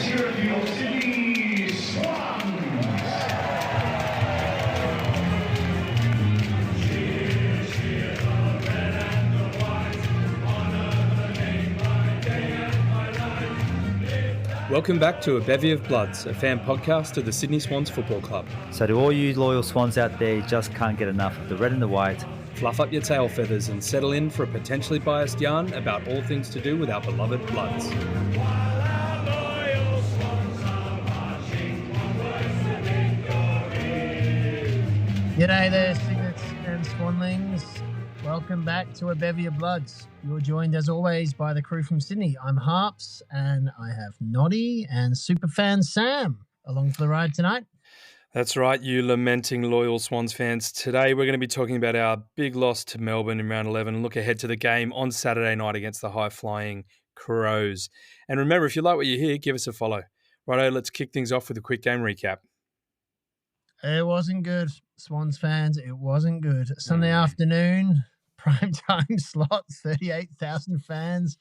cheer of your Sydney Swans. Welcome back to A Bevy of Bloods, a fan podcast of the Sydney Swans Football Club. So to all you loyal Swans out there, you just can't get enough of the red and the white. Fluff up your tail feathers and settle in for a potentially biased yarn about all things to do with our beloved Bloods. G'day there, Signets and Swanlings. Welcome back to A Bevy of Bloods. You're joined, as always, by the crew from Sydney. I'm Harps, and I have Noddy and Super fan Sam along for the ride tonight. That's right, you lamenting loyal Swans fans. Today we're going to be talking about our big loss to Melbourne in round 11 and look ahead to the game on Saturday night against the high-flying Crows. And remember, if you like what you hear, give us a follow. Righto, let's kick things off with a quick game recap. It wasn't good, Swans fans. It wasn't good. Sunday afternoon, prime time slot, 38,000 fans.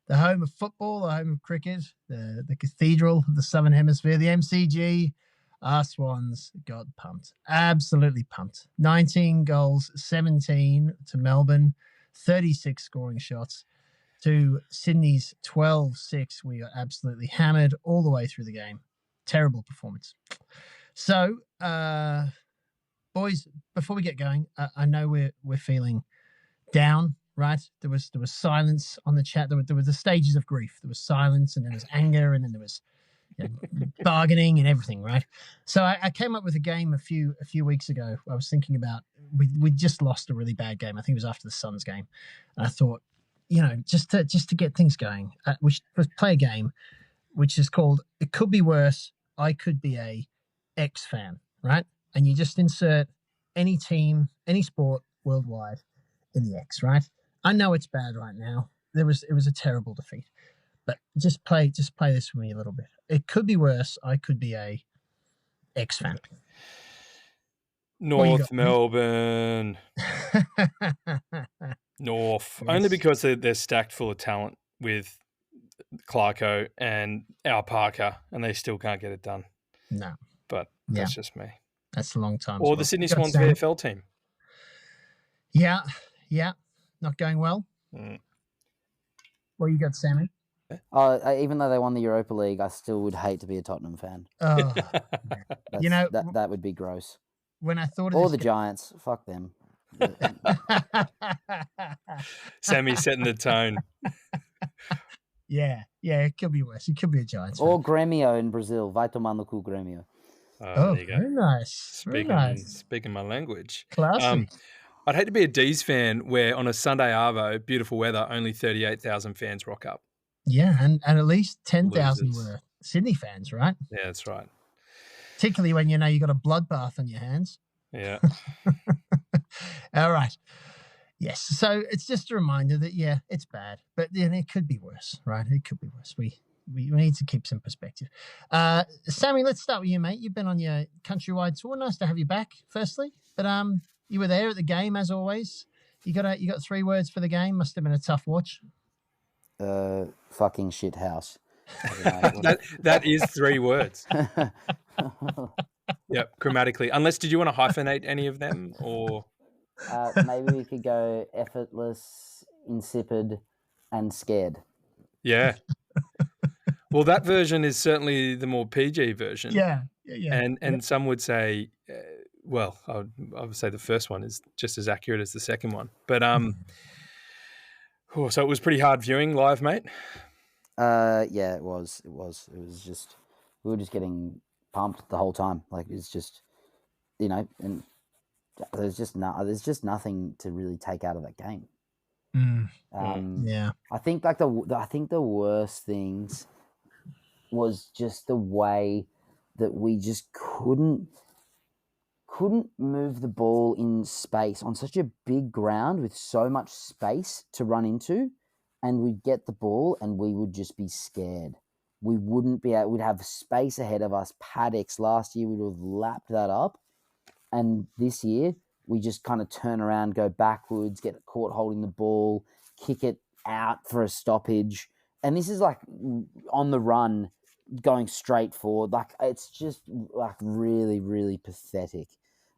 The home of football, the home of cricket, the cathedral of the Southern Hemisphere, the MCG. Our Swans got pumped. Absolutely pumped. 19 goals, 17 to Melbourne, 36 scoring shots to Sydney's 12-6. We got absolutely hammered all the way through the game. Terrible performance. So, boys, before we get going, I know we're feeling down, right? There was silence on the chat. There were the stages of grief. There was silence, and then there was anger, and then there was bargaining and everything, right? So I came up with a game a few weeks ago. I was thinking about we just lost a really bad game. I think it was after the Suns game, and I thought, just to get things going, we should play a game which is called "It Could Be Worse." I could be a X fan, right? And you just insert any team, any sport worldwide in the X, right? I know it's bad right now. It was a terrible defeat, but just play this for me a little bit. It could be worse. I could be a X fan. North Melbourne. North. Yes. Only because they're stacked full of talent with Clarko and our Parker, and they still can't get it done. No. But that's just me. That's a long time. Or the Sydney Swans VFL team. Yeah. Not going well. Well, you got Sammy. Even though they won the Europa League, I still would hate to be a Tottenham fan. Oh, that would be gross. When I thought of or the Giants, fuck them. Sammy setting the tone. Yeah, it could be worse. It could be a Giants fan. Or Grêmio in Brazil. Vai tomar no cu Grêmio. Oh, there you go. Very nice. Speaking my language. Classy. I'd hate to be a D's fan where on a Sunday arvo, beautiful weather, only 38,000 fans rock up. Yeah, and at least 10,000 were Sydney fans, right? Yeah, that's right. Particularly when you got a bloodbath on your hands. Yeah. All right. Yes. So it's just a reminder that, it's bad, but it could be worse, right? It could be worse. We need to keep some perspective. Sammy, let's start with you, mate. You've been on your countrywide tour. Nice to have you back, firstly. But you were there at the game, as always. You got 3 words for the game. Must have been a tough watch. Fucking shit house. that is 3 words. Yep, grammatically. Unless, did you want to hyphenate any of them, or? Maybe we could go effortless, insipid, and scared. Yeah. Well, that version is certainly the more PG version. Yeah. And some would say, I would say the first one is just as accurate as the second one. But so it was pretty hard viewing live, mate. Yeah, it was. It was just, we were just getting pumped the whole time. Like, it's just, and there's just nothing to really take out of that game. Yeah. I think the worst things was just the way that we just couldn't move the ball in space on such a big ground with so much space to run into, and we'd get the ball and we would just be scared. We wouldn't be able, we'd have space ahead of us. Paddocks last year, we would have lapped that up. And this year, we just kind of turn around, go backwards, get caught holding the ball, kick it out for a stoppage. And this is like on the run going straight forward. Like, it's just like really, really pathetic.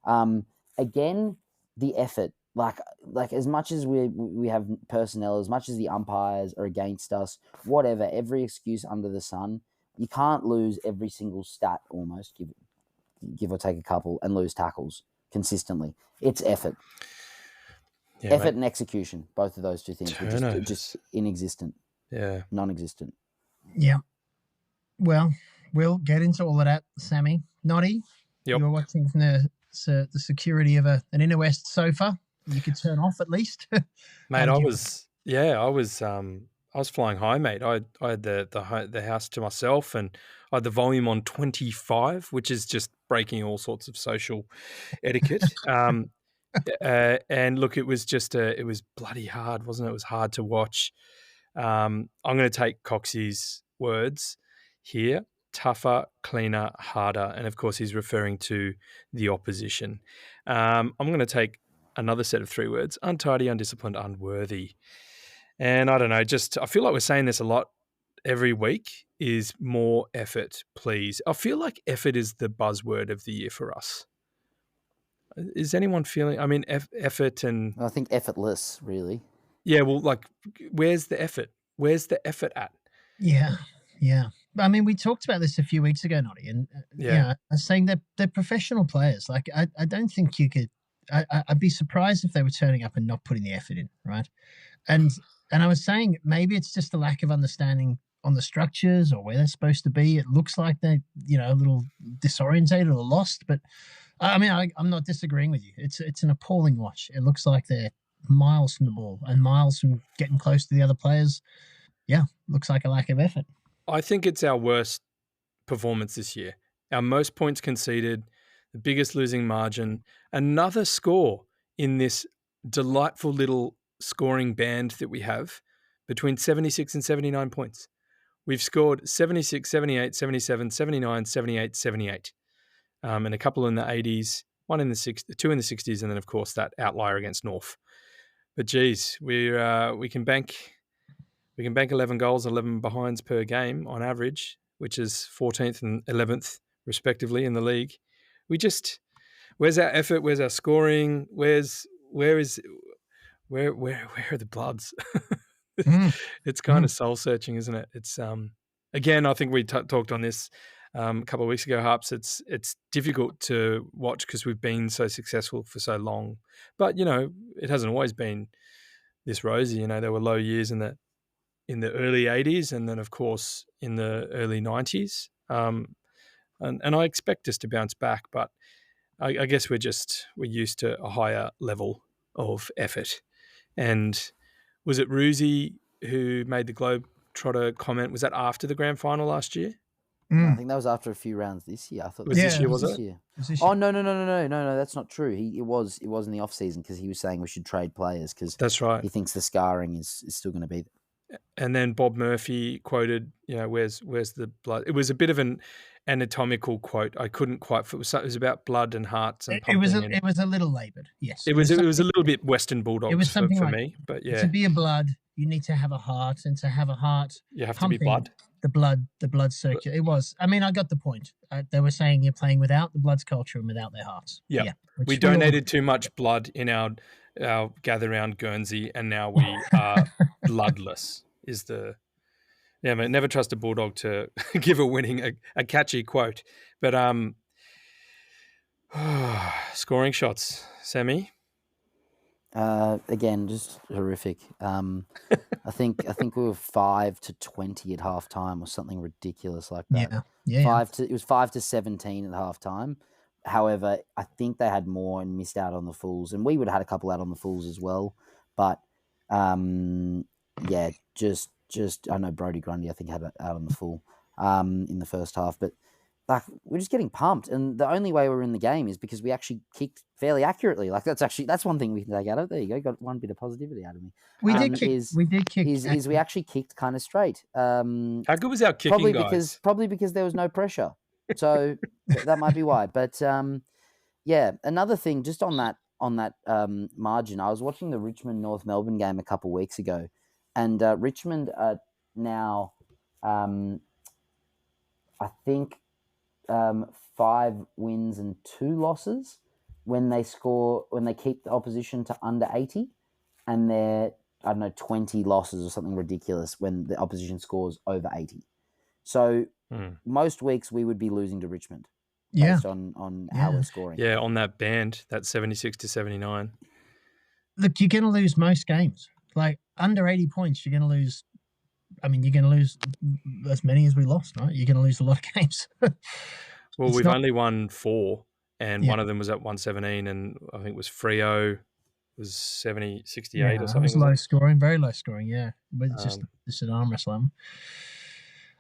Again, the effort. Like as much as we have personnel, as much as the umpires are against us, whatever, every excuse under the sun, you can't lose every single stat almost, give or take a couple, and lose tackles consistently. It's effort. Yeah, Effort mate. and execution, both of those two things were Turnovers. just inexistent, Yeah. non-existent. Yeah. Well, we'll get into all of that, Sammy. Noddy, Yep. you were watching from the security of an inner west sofa. You could turn off at least. Mate, I was flying high, mate. I had the house to myself, and I had the volume on 25, which is just breaking all sorts of social etiquette. And look, it was bloody hard, wasn't it? It was hard to watch. I'm going to take Coxie's words here: tougher, cleaner, harder, and of course, he's referring to the opposition. I'm going to take another set of 3 words: untidy, undisciplined, unworthy. And I don't know, I feel like we're saying this a lot every week, is more effort, please. I feel like effort is the buzzword of the year for us. Is anyone feeling, I mean, effort and... I think effortless, really. Yeah, well, like, where's the effort? Where's the effort at? Yeah. I mean, we talked about this a few weeks ago, Noddy, and I was saying that they're professional players. Like, I don't think you could... I'd be surprised if they were turning up and not putting the effort in, right? And I was saying maybe it's just a lack of understanding on the structures or where they're supposed to be. It looks like they're, a little disorientated or lost. But I mean, I'm not disagreeing with you. It's an appalling watch. It looks like they're miles from the ball and miles from getting close to the other players. Yeah, looks like a lack of effort. I think it's our worst performance this year. Our most points conceded, the biggest losing margin, another score in this delightful little scoring band that we have between 76 and 79 points. We've scored 76, 78, 77, 79, 78, 78. And a couple in the 80s, 2 in the 60s, and then, of course, that outlier against North. But, geez, we can bank 11 goals, 11 behinds per game on average, which is 14th and 11th, respectively, in the league. Where's our effort? Where's our scoring? Where are the Bloods? It's kind of soul searching, isn't it? It's again, I think we talked on this a couple of weeks ago, Harps. It's difficult to watch because we've been so successful for so long, but it hasn't always been this rosy. There were low years in the early 80s, and then of course in the early 90s. And I expect us to bounce back, but I guess we're used to a higher level of effort. And was it Ruzi who made the Globetrotter comment? Was that after the grand final last year? I think that was after a few rounds this year. I thought this year, was it? This year. Oh, no, that's not true. It was in the off season because he was saying we should trade players because that's right. He thinks the scarring is still going to be there. And then Bob Murphy quoted, where's the blood? It was a bit of an anatomical quote. I couldn't quite. It was about blood and hearts and pumping. It was a little laboured. Yes, it was a little bit Western Bulldogs. It was something for like, me, but yeah. To be a blood, you need to have a heart, and to have a heart, you have to be blood. The blood circuit. It was. I mean, I got the point. They were saying you're playing without the Bloods culture and without their hearts. Yep. Yeah, we donated too much blood in our gather round Guernsey, and now we are bloodless. Mate, never trust a Bulldog to give a catchy quote. But scoring shots, Sammy. Again, just horrific. I think we were 5-20 at halftime or something ridiculous like that. Yeah. It was 5-17 at halftime. However, I think they had more and missed out on the fulls, and we would have had a couple out on the fulls as well. But just I know Brodie Grundy I think had it out on the full in the first half, but like we're just getting pumped, and the only way we're in the game is because we actually kicked fairly accurately. Like that's one thing we can take out of it. There you go, got one bit of positivity out of me. We did kick. We actually kicked kind of straight. How good was our kicking, guys? Probably because there was no pressure, so that might be why. But another thing just on that margin, I was watching the Richmond North Melbourne game a couple of weeks ago. And Richmond are now I think 5 wins and 2 losses when they keep the opposition to under 80, and they're, I don't know, 20 losses or something ridiculous when the opposition scores over 80. So most weeks we would be losing to Richmond based on how we're scoring. Yeah, on that band, that 76 to 79. Look, you're going to lose most games. Like under 80 points, you're going to lose. I mean, you're going to lose as many as we lost, right? You're going to lose a lot of games. Well, we've only won 4, and one of them was at 117, and I think it was Freo was 70, 68 or something. It was low scoring, very low scoring, yeah. But it's just an arm wrestle.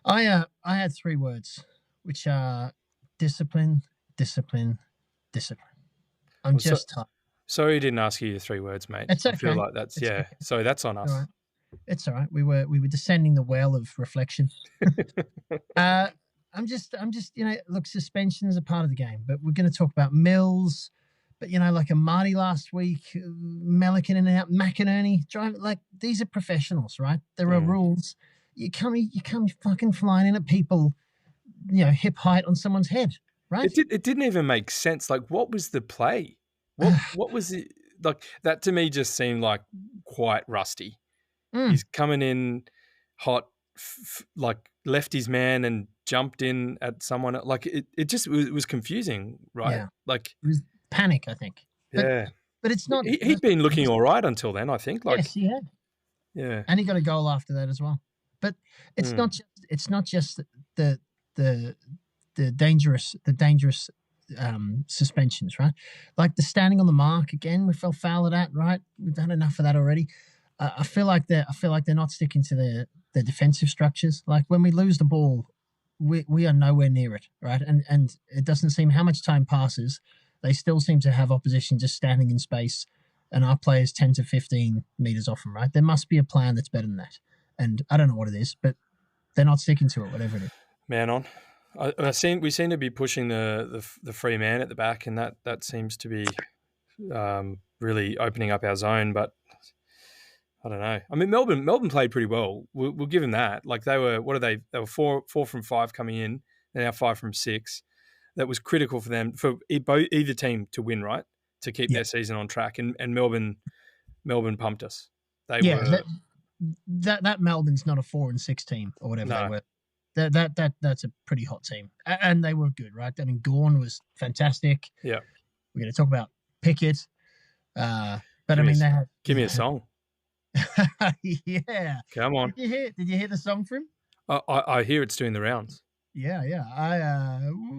I had 3 words, which are discipline, discipline, discipline. I'm just tired. Sorry I didn't ask you your 3 words, mate. It's okay. I feel like that's, okay. So that's on us. All right. It's all right. We were descending the well of reflection. I'm just, look, suspensions are part of the game, but we're going to talk about Mills, but like a Marty last week, Melican in and out, McInerney, driving, like these are professionals, right? There are rules. You come fucking flying in at people, hip height on someone's head, right? It didn't even make sense. Like, what was the play? What was it? Like, that to me just seemed like quite rusty. He's coming in hot, like left his man and jumped in at someone. Like it was confusing, right? Yeah. Like it was panic, I think. But it's not. He'd been looking all right until then, I think. Like, yes, he had. Yeah, and he got a goal after that as well. But it's not just the dangerous suspensions, right? Like the standing on the mark again. We fell foul of that, right? We've done enough of that already. I feel like they're not sticking to their defensive structures. Like when we lose the ball, we are nowhere near it, right? And it doesn't seem how much time passes, they still seem to have opposition just standing in space, and our players 10 to 15 meters off them, right? There must be a plan that's better than that. And I don't know what it is, but they're not sticking to it, whatever it is. Man on. We seem to be pushing the free man at the back, and that seems to be really opening up our zone, but I don't know. I mean, Melbourne played pretty well. We'll give them that. Like they were, They were 4 from 5 coming in, and now 5 from 6. That was critical for them, for either team to win, right? To keep their season on track. And Melbourne pumped us. That Melbourne's not a 4 and 6 team or whatever they were. That's a pretty hot team, and they were good, right? I mean, Gawn was fantastic. Yeah, we're going to talk about Pickett, but give me a song. Yeah, come on. Did you hear the song for him? I hear it's doing the rounds. Yeah.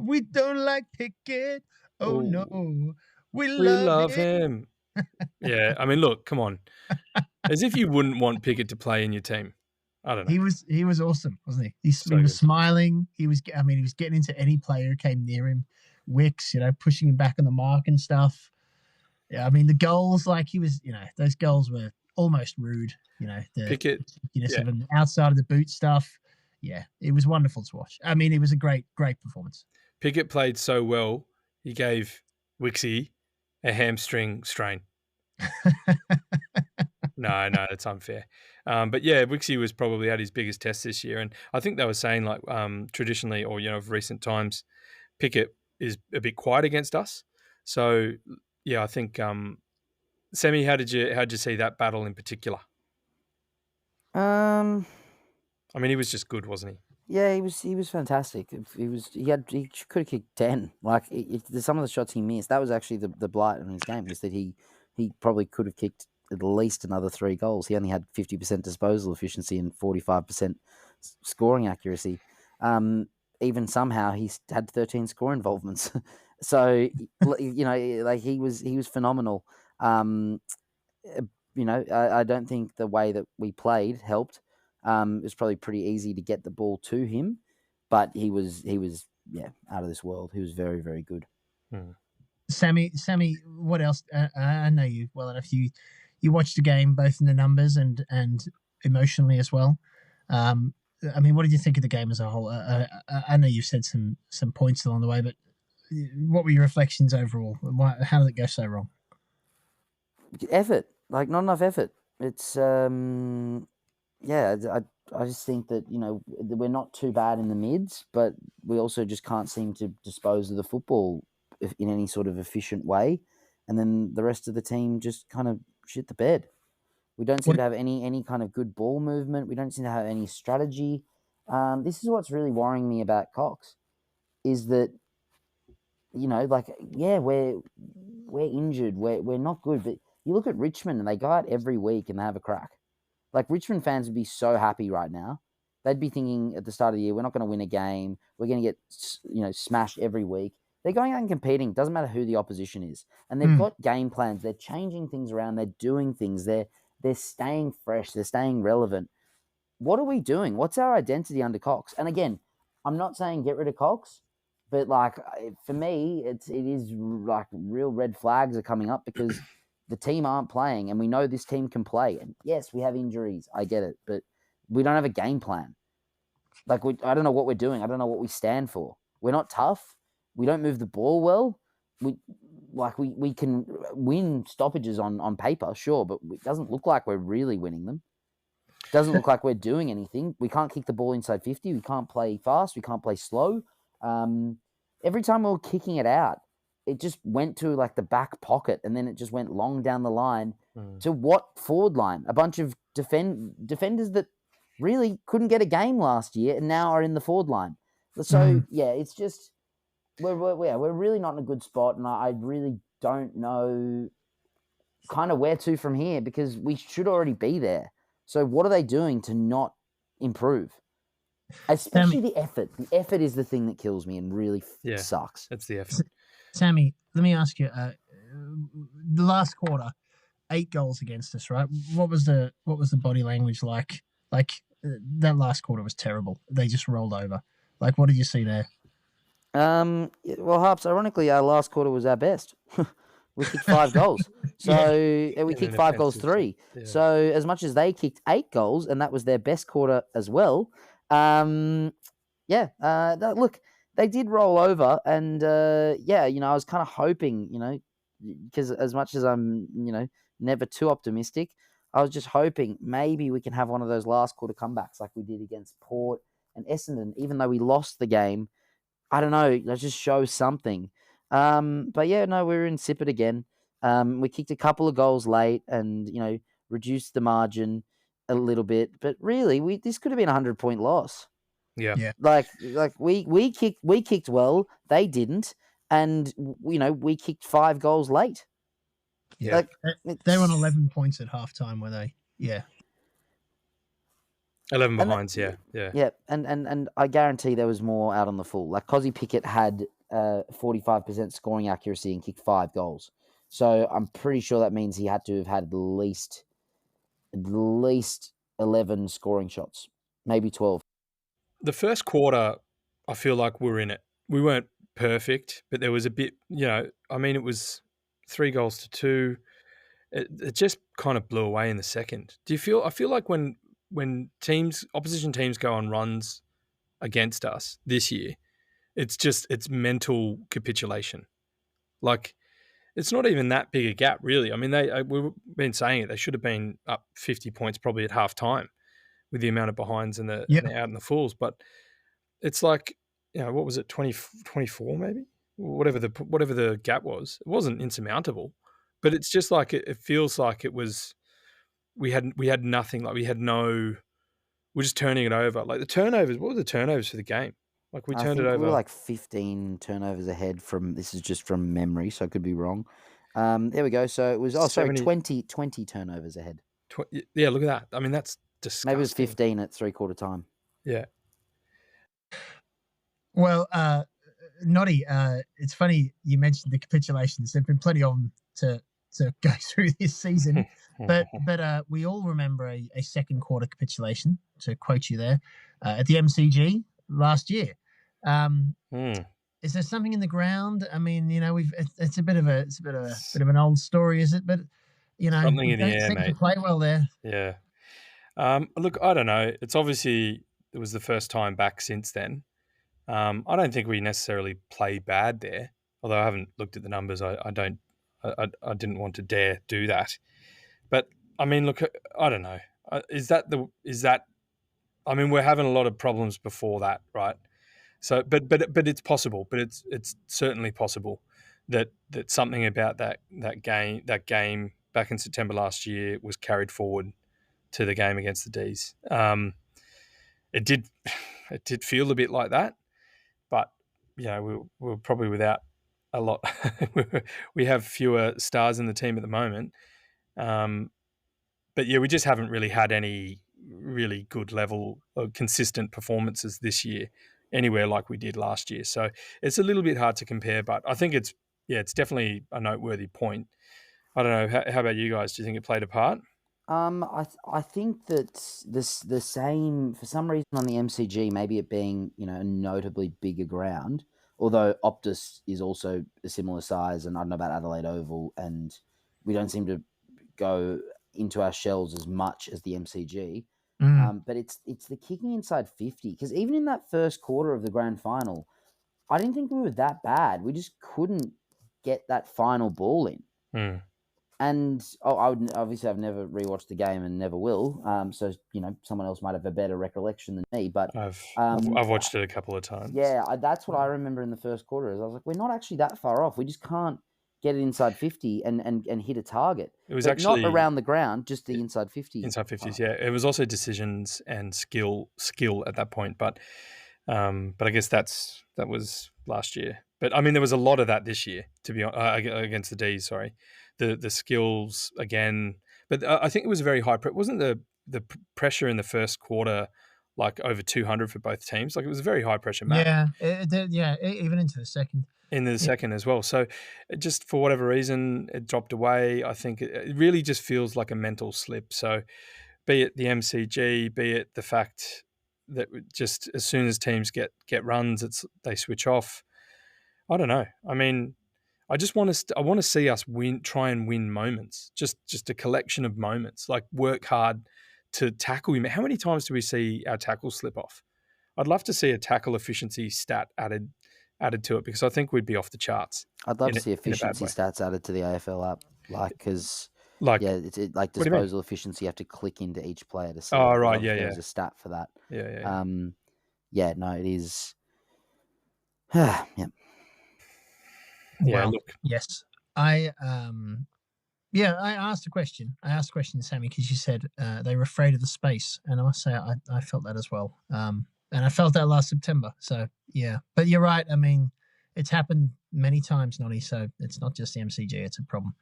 We don't like Pickett. Oh no, we love him. Yeah, I mean, look, come on. As if you wouldn't want Pickett to play in your team. I don't know. He was awesome, wasn't he? He was smiling. He was getting into any player who came near him. Wicks, pushing him back on the mark and stuff. Yeah, I mean the goals, like he was, those goals were almost rude. The Pickett, of him outside of the boot stuff. Yeah, it was wonderful to watch. I mean, it was a great performance. Pickett played so well, he gave Wixie a hamstring strain. No, that's unfair. But yeah, Wixie was probably at his biggest test this year, and I think they were saying like traditionally, or of recent times, Pickett is a bit quiet against us. So yeah, I think Sammy, how did you see that battle in particular? I mean, he was just good, wasn't he? Yeah, he was fantastic. He could have kicked 10. Like some of the shots he missed, that was actually the blight in his game, was that he probably could have kicked at least another 3 goals. He only had 50% disposal efficiency and 45% scoring accuracy. Even somehow he had 13 score involvements. So like he was phenomenal. I don't think the way that we played helped. It was probably pretty easy to get the ball to him, but he was out of this world. He was very, very good. Sammy, what else? I know you well enough. You watched the game both in the numbers and emotionally as well. I mean, what did you think of the game as a whole? I know you said some points along the way, but what were your reflections overall? How did it go so wrong? Effort, like not enough effort. It's I I just think that, we're not too bad in the mids, but we also just can't seem to dispose of the football in any sort of efficient way. And then the rest of the team just kind of shit the bed. We don't seem to have any kind of good ball movement. We don't seem to have any strategy. This is what's really worrying me about Cox, is that, we're injured. We're not good. But you look at Richmond and they go out every week and they have a crack. Like, Richmond fans would be so happy right now. They'd be thinking at the start of the year, we're not going to win a game. We're going to get, smashed every week. They're going out and competing. Doesn't matter who the opposition is. And they've got game plans. They're changing things around. They're doing things. They're staying fresh. They're staying relevant. What are we doing? What's our identity under Cox? And again, I'm not saying get rid of Cox, but for me, it is like real red flags are coming up because the team aren't playing, and we know this team can play. And yes, we have injuries. I get it, but we don't have a game plan. I don't know what we're doing. I don't know what we stand for. We're not tough. We don't move the ball well. We can win stoppages on paper, sure, but it doesn't look like we're really winning them. It doesn't look like we're doing anything. We can't kick the ball inside 50. We can't play fast. We can't play slow. Every time we were kicking it out, it just went to the back pocket, and then it just went long down the line to what forward line? A bunch of defenders that really couldn't get a game last year and now are in the forward line. So it's just we're really not in a good spot, and I really don't know kind of where to from here, because we should already be there. So what are they doing to not improve? Especially the effort. The effort is the thing that kills me and really sucks. That's the effort. Sammy, let me ask you. The last quarter, 8 goals against us, right? What was the body language like? That last quarter was terrible. They just rolled over. What did you see there? Well, Harps, ironically, our last quarter was our best. We kicked 5 goals. So we kicked 5 goals 3. Yeah. So as much as they kicked 8 goals, and that was their best quarter as well. Look, they did roll over, and I was kind of hoping, because as much as I'm, never too optimistic, I was just hoping maybe we can have one of those last quarter comebacks like we did against Port and Essendon. Even though we lost the game, I don't know, let's just show something. We're insipid again. We kicked a couple of goals late and, reduced the margin a little bit. But really, this could have been a 100-point loss. Yeah. We kicked well, they didn't, and we kicked 5 goals late. Yeah, they were on 11 points at halftime, were they? Yeah, 11 behinds. Yeah. And I guarantee there was more out on the full. Cozzy Pickett had 45% scoring accuracy and kicked 5 goals, so I'm pretty sure that means he had to have had at least 11 scoring shots, maybe 12. The first quarter, I feel like we're in it. We weren't perfect, but there was a bit, it was 3 goals to 2. It just kind of blew away in the second. I feel like when opposition teams go on runs against us this year, it's mental capitulation. It's not even that big a gap, really. I mean, we've been saying it. They should have been up 50 points probably at half time with the amount of behinds and the out in the fulls. But it's what was it, 24 maybe? Whatever the gap was. It wasn't insurmountable. But it's just it feels like it was we had nothing. We're just turning it over. The turnovers, what were the turnovers for the game? We turned it over. We were 15 turnovers ahead this is just from memory, so I could be wrong. There we go. So it was 20 turnovers ahead. Yeah, look at that. I mean, that's disgusting. Maybe it was 15 at 3/4 time. Yeah. Well, Noddy, it's funny you mentioned the capitulations. There've been plenty of them to go through this season, but we all remember a second quarter capitulation, to quote you there, at the MCG last year. Is there something in the ground? I mean, it's a bit of an old story, is it? But something in the air, mate. To play well there. Yeah. Look, I don't know. It's obviously it was the first time back since then. I don't think we necessarily play bad there, although I haven't looked at the numbers. I didn't want to dare do that. But I mean, look, I don't know. Is that I mean, we're having a lot of problems before that, right? So, but it's possible. But it's certainly possible that something about that game back in September last year was carried forward to the game against the D's. It did feel a bit like that, but we're probably without a lot. We have fewer stars in the team at the moment, but yeah, we just haven't really had any really good level of consistent performances this year anywhere like we did last year. So it's a little bit hard to compare, but I think it's definitely a noteworthy point. I don't know. How about you guys? Do you think it played a part? I think that the same for some reason on the MCG, maybe it being a notably bigger ground, although Optus is also a similar size, and I don't know about Adelaide Oval, and we don't seem to go into our shells as much as the MCG. But it's the kicking inside 50, because even in that first quarter of the grand final, I didn't think we were that bad. We just couldn't get that final ball in. And I've never rewatched the game and never will. So someone else might have a better recollection than me. But I've watched it a couple of times. Yeah, that's what I remember in the first quarter. Is I was like, we're not actually that far off. We just can't get it inside 50 and hit a target. It was actually not around the ground, just the inside 50. Inside 50s, yeah. It was also decisions and skill at that point, but I guess that was last year. But I mean, there was a lot of that this year, to be against the D's. Sorry, the skills again, but I think it was very high. Wasn't the pressure in the first quarter like over 200 for both teams? Like it was a very high pressure match. Yeah, even into the second. In the second as well. So just for whatever reason, it dropped away. I think it really just feels like a mental slip. So be it the MCG, be it the fact that just as soon as teams get runs, they switch off. I don't know. I mean, I just want to see us try and win moments, just a collection of moments, like work hard to tackle. How many times do we see our tackle slip off? I'd love to see a tackle efficiency stat added to it, because I think we'd be off the charts. I'd love to see efficiency stats added to the AFL app, because it's like disposal efficiency. You have to click into each player to see. Oh right, yeah, there's a stat for that. Yeah. No, it is. Yeah. Well, look. Yes, I asked a question. I asked a question, Sammy, because you said they were afraid of the space, and I must say I felt that as well. And I felt that last September. So yeah, but you're right. I mean, it's happened many times, Noddy. So it's not just the MCG; it's a problem.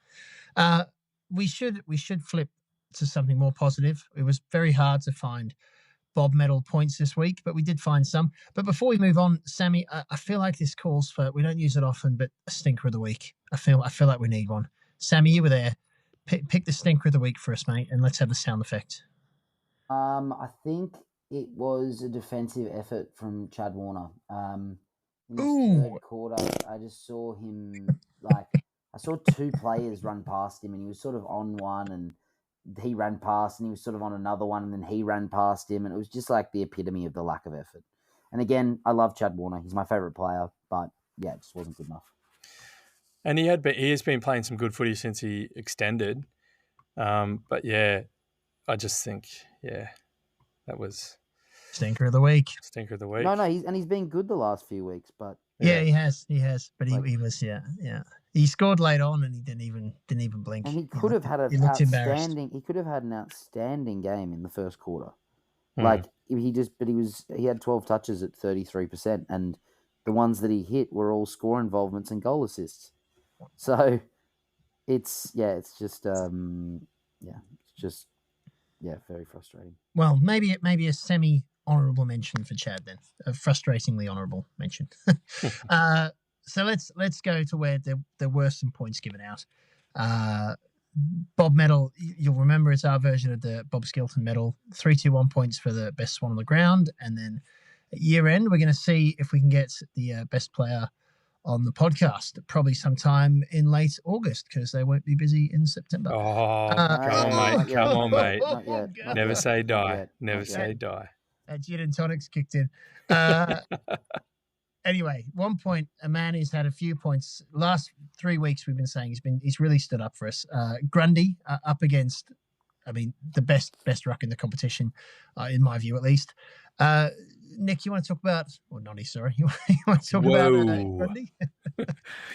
We should flip to something more positive. It was very hard to find Bob medal points this week, but we did find some. But before we move on, Sammy, I feel like this calls for, we don't use it often, but a stinker of the week. I feel like we need one. Sammy, you were there. Pick the stinker of the week for us, mate, and let's have the sound effect. I think it was a defensive effort from Chad Warner. In the third quarter, I just saw him, I saw two players run past him, and he was sort of on one, and he ran past, and he was sort of on another one, and then he ran past him, and it was just like the epitome of the lack of effort. And again, I love Chad Warner. He's my favourite player, but yeah, it just wasn't good enough. And he has been playing some good footy since he extended. But yeah, I just think, that was stinker of the week. Stinker of the week. No, he's been good the last few weeks, but yeah, he has. But he was He scored late on, and he didn't even blink. And he could have had an outstanding. He could have had an outstanding game in the first quarter. He had 12 touches at 33%, and the ones that he hit were all score involvements and goal assists. So it's very frustrating. Well, maybe a semi honourable mention for Chad then, a frustratingly honourable mention. So let's go to where there were some points given out. Bob medal, you'll remember it's our version of the Bob Skilton medal. 3-2-1 points for the best swan on the ground, and then at year end we're going to see if we can get the best player on the podcast, probably sometime in late August, because they won't be busy in September. Oh, come on, mate. Never say die. Never say die. Gin and tonics kicked in. Anyway, 1 point, a man who's had a few points. Last 3 weeks we've been saying he's really stood up for us. Grundy up against I mean, the best ruck in the competition, in my view at least. Nick, you want to talk about, or Noddy, sorry, you want to talk about Whoa. Grundy?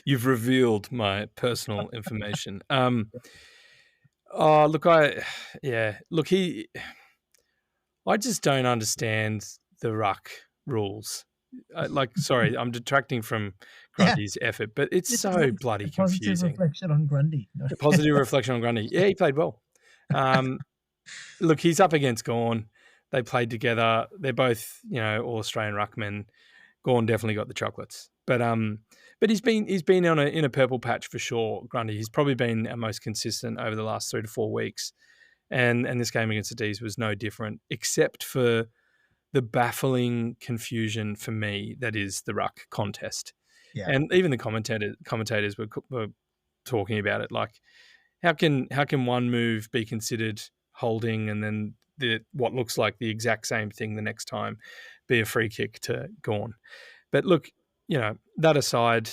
You've revealed my personal information. Look, I just don't understand the ruck rules. Sorry, I'm detracting from Grundy's effort, but it's Just so bloody a positive confusing. reflection on Grundy. A positive reflection on Grundy. Yeah, he played well. Look, he's up against Gawn. They played together. They're both, all Australian ruckmen. Gawn definitely got the chocolates, but he's been in a purple patch for sure. Grundy, he's probably been our most consistent over the last 3 to 4 weeks, and this game against the D's was no different, except for the baffling confusion for me that is the ruck contest. Yeah. And even the commentators were talking about it, like how can one move be considered holding and then what looks like the exact same thing the next time be a free kick to Gawn? But look, that aside,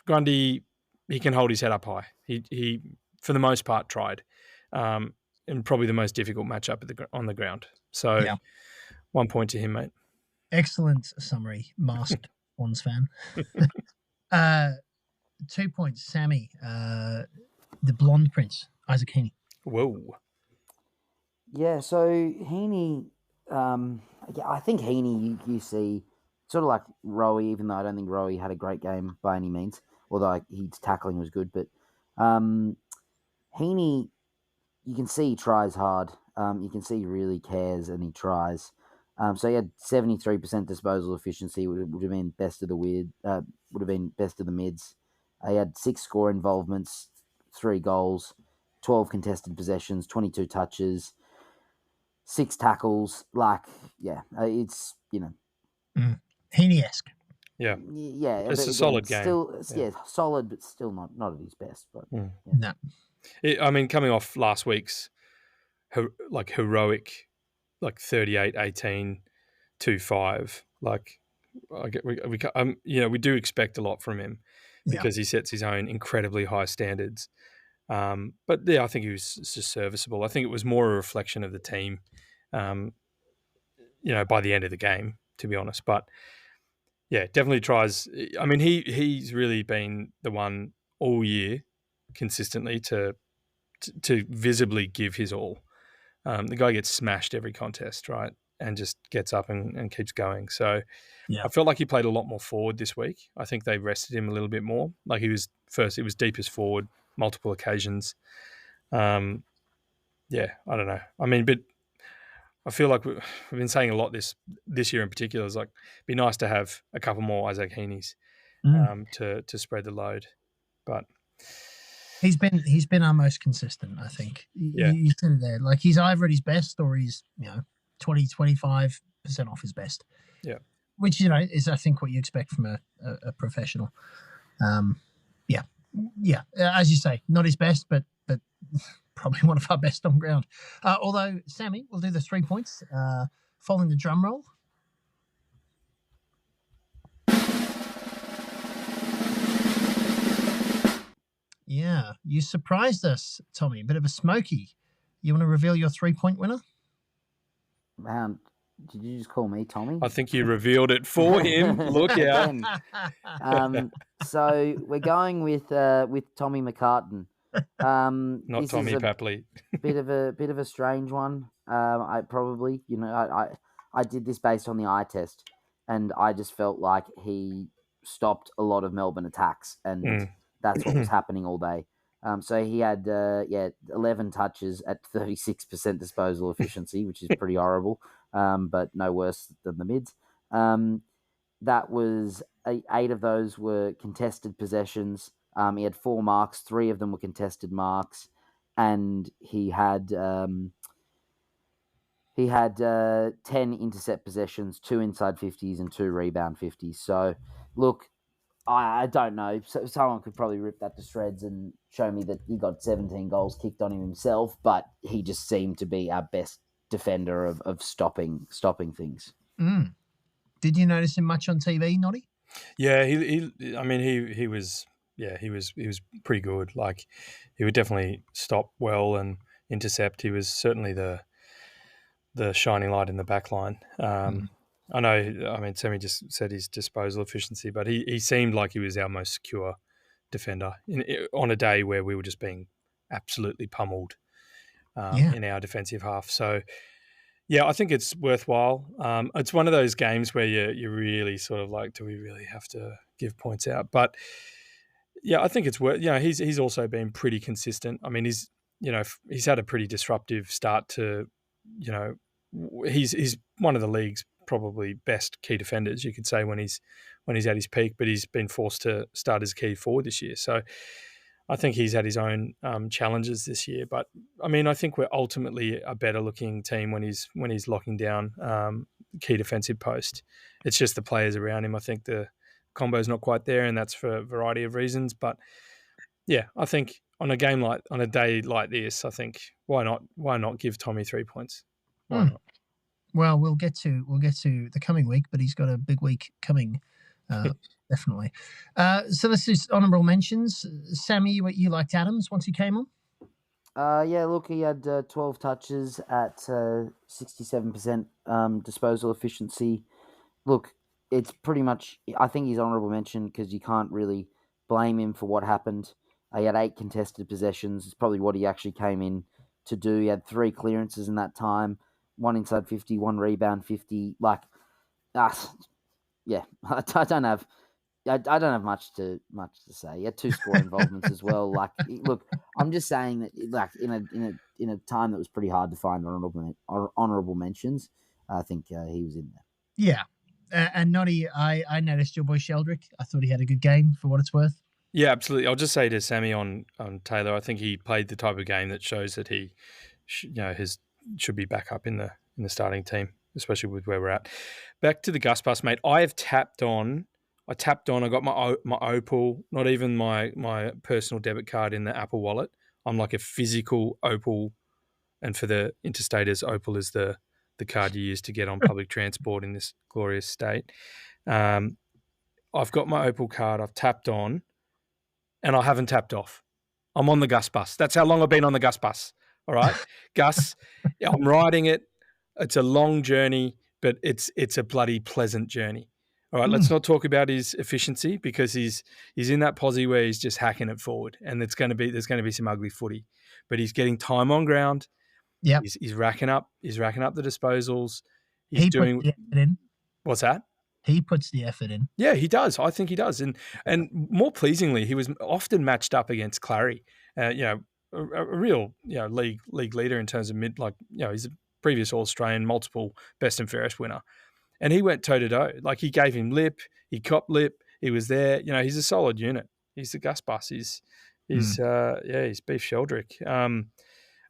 Grundy, he can hold his head up high. He for the most part tried, and probably the most difficult matchup on the ground. So, 1 point to him, mate. Excellent summary, masked Swans fan. 2 points, Sammy. The Blonde Prince, Isaac Heaney. Whoa. Yeah, so Heaney, I think Heaney, you see, sort of like Rowie, even though I don't think Rowie had a great game by any means, although his tackling was good. But Heaney, you can see he tries hard. You can see he really cares and he tries. So he had 73% disposal efficiency, would have been best of the would have been best of the mids. He had 6 score involvements, 3 goals, 12 contested possessions, 22 touches, 6 tackles. It's Heaney-esque. Yeah, it's a solid game. Still, solid, but still not at his best. But no, I mean, coming off last week's heroic, 38-18, 2-5. We do expect a lot from him because he sets his own incredibly high standards. But yeah, I think he was just serviceable. I think it was more a reflection of the team, by the end of the game, to be honest. But yeah, definitely tries. I mean, he's really been the one all year consistently to visibly give his all. The guy gets smashed every contest, right? And just gets up and keeps going. So I felt like he played a lot more forward this week. I think they rested him a little bit more. Like it was deepest forward, multiple occasions. I don't know. I mean, but I feel like we've been saying a lot this year in particular. It's like it'd be nice to have a couple more Isaac Heaneys to spread the load. But he's been our most consistent, I think. You said it there. Like he's either at his best or he's 20-25% off his best. Yeah. Which is I think what you expect from a professional. As you say, not his best, but probably one of our best on ground. Although Sammy will do the 3 points following the drum roll. Yeah, you surprised us, Tommy. A bit of a smoky. You want to reveal your 3-point winner? Did you just call me Tommy? I think you revealed it for him. Look out. So we're going with Tommy McCartan. Not Tommy Papley. bit of a strange one. I probably, I did this based on the eye test, and I just felt like he stopped a lot of Melbourne attacks, and that's what was happening all day. So he had 11 touches at 36% disposal efficiency, which is pretty horrible, but no worse than the mids. That was 8 of those were contested possessions. He had 4 marks, 3 of them were contested marks, and he had 10 intercept possessions, 2 inside 50s and 2 rebound 50s. So, look, I don't know. So someone could probably rip that to shreds and show me that he got 17 goals kicked on him himself, but he just seemed to be our best defender of stopping things. Did you notice him much on TV, Noddy? Yeah, he was yeah, he was pretty good. Like, he would definitely stop well and intercept. He was certainly the shining light in the back line. I know, I mean, Sammy just said his disposal efficiency, but he seemed like he was our most secure defender on a day where we were just being absolutely pummeled in our defensive half. So, yeah, I think it's worthwhile. It's one of those games where you really sort of like, do we really have to give points out? But yeah, I think it's worth. He's also been pretty consistent. I mean, he's had a pretty disruptive start to, he's one of the league's probably best key defenders, you could say, when he's at his peak. But he's been forced to start as key forward this year, so I think he's had his own challenges this year. But I mean, I think we're ultimately a better looking team when he's locking down key defensive post. It's just the players around him. I think the combo's not quite there, and that's for a variety of reasons. But yeah, I think on a day like this, I think why not give Tommy 3 points? Why not? Well, we'll get to the coming week, but he's got a big week coming, definitely. So this is honourable mentions. Sammy, you liked Adams once he came on? Yeah, look, he had 12 touches at 67% disposal efficiency. Look, it's pretty much, I think he's honourable mention because you can't really blame him for what happened. He had 8 contested possessions. It's probably what he actually came in to do. He had 3 clearances in that time, 1 inside 50, 1 rebound 50. Like, yeah, I don't have much to say. He had 2 score involvements as well. Like, look, I'm just saying that, like, in a time that was pretty hard to find honourable mentions, I think he was in there. Yeah. And Noddy, I noticed your boy Sheldrick. I thought he had a good game for what it's worth. Yeah, absolutely. I'll just say to Sammy on Taylor, I think he played the type of game that shows that he, should be back up in the starting team, especially with where we're at. Back to the Gus Bus, mate. I tapped on. I got my Opal, not even my personal debit card in the Apple Wallet. I'm like a physical Opal, and for the interstaters, Opal is the card you use to get on public transport in this glorious state. I've got my Opal card. I've tapped on, and I haven't tapped off. I'm on the Gus Bus. That's how long I've been on the Gus Bus. All right, Gus, I'm riding it. It's a long journey, but it's a bloody pleasant journey. All right, let's not talk about his efficiency because he's in that posse where he's just hacking it forward, and there's going to be some ugly footy, but he's getting time on ground. Yeah, he's racking up the disposals. He puts the effort in. What's that? He puts the effort in. Yeah, he does. I think he does, and more pleasingly, he was often matched up against Clary. A real league leader in terms of mid, he's a previous All-Australian, multiple best and fairest winner. And he went toe-to-toe. Like, he gave him lip, he copped lip, he was there. He's a solid unit. He's the Gus Bus. He's Beef Sheldrick.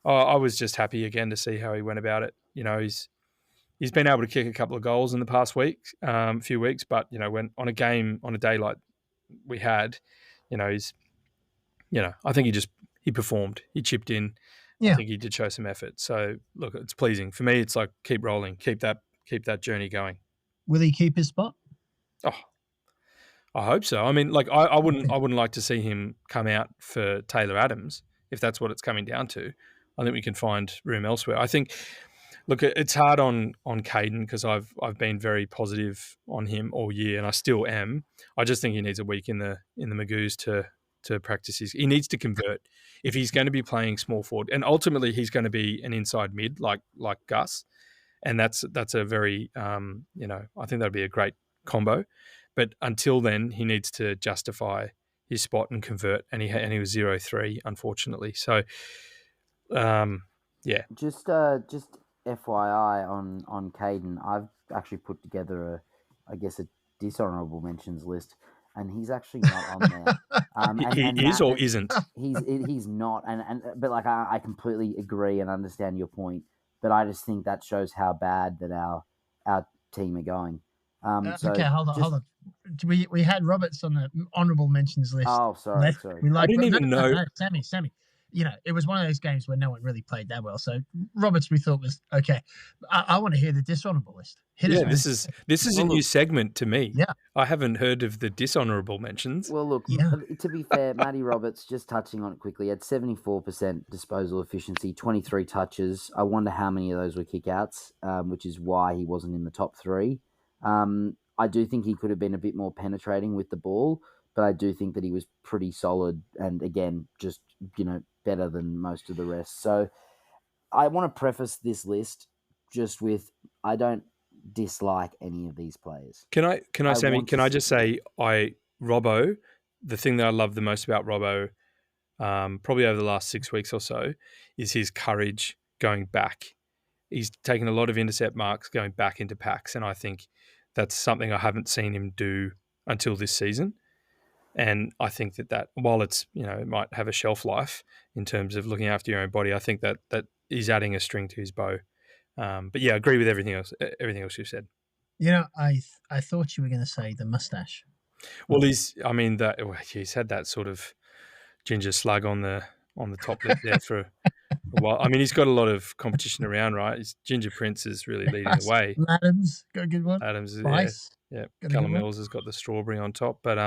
I was just happy again to see how he went about it. He's been able to kick a couple of goals in the past few weeks, but when on a day like we had, I think he performed. He chipped in. Yeah. I think he did show some effort. So look, it's pleasing for me. It's like keep rolling, keep that journey going. Will he keep his spot? Oh, I hope so. I mean, like I wouldn't like to see him come out for Taylor Adams if that's what it's coming down to. I think we can find room elsewhere. I think. Look, it's hard on Caden because I've been very positive on him all year, and I still am. I just think he needs a week in the Magoos to practice he needs to convert if he's going to be playing small forward, and ultimately he's going to be an inside mid like Gus, and that's a very I think that'd be a great combo. But until then, he needs to justify his spot and convert, and he was 0-3 unfortunately. So, yeah. Just FYI on Caden, I've actually put together a dishonourable mentions list, and he's actually not on there. He is or isn't? He's not, but like I completely agree and understand your point, but I just think that shows how bad that our team are going. Okay, hold on. We had Roberts on the honourable mentions list. Oh, sorry. We I didn't even know. Sammy. it was one of those games where no one really played that well. So Roberts, we thought was okay. I want to hear the dishonourable list. Hit us, Yeah, man. this is a new segment to me. Yeah. I haven't heard of the dishonourable mentions. Well, look, Yeah. to be fair, Matty Roberts, just touching on it quickly, had 74% disposal efficiency, 23 touches. I wonder how many of those were kickouts, which is why he wasn't in the top three. I do think he could have been a bit more penetrating with the ball, but I do think that he was pretty solid and, again, just, better than most of the rest. So I want to preface this list just with I don't dislike any of these players. Can I, Sammy? want Can to I just say, Robbo, the thing that I love the most about Robbo, probably over the last 6 weeks or so, is his courage going back. He's taken a lot of intercept marks going back into packs, and I think that's something I haven't seen him do until this season. And I think that while it's, it might have a shelf life in terms of looking after your own body, I think that he's adding a string to his bow. But yeah, I agree with everything else you've said. I thought you were going to say the mustache. Well, he's had that sort of ginger slug on the top lip there for a while. I mean, he's got a lot of competition around, right? His Ginger Prince is really leading the way. Adams got a good one. Adams, Price, yeah. got a Callum good one. Mills has got the strawberry on top, but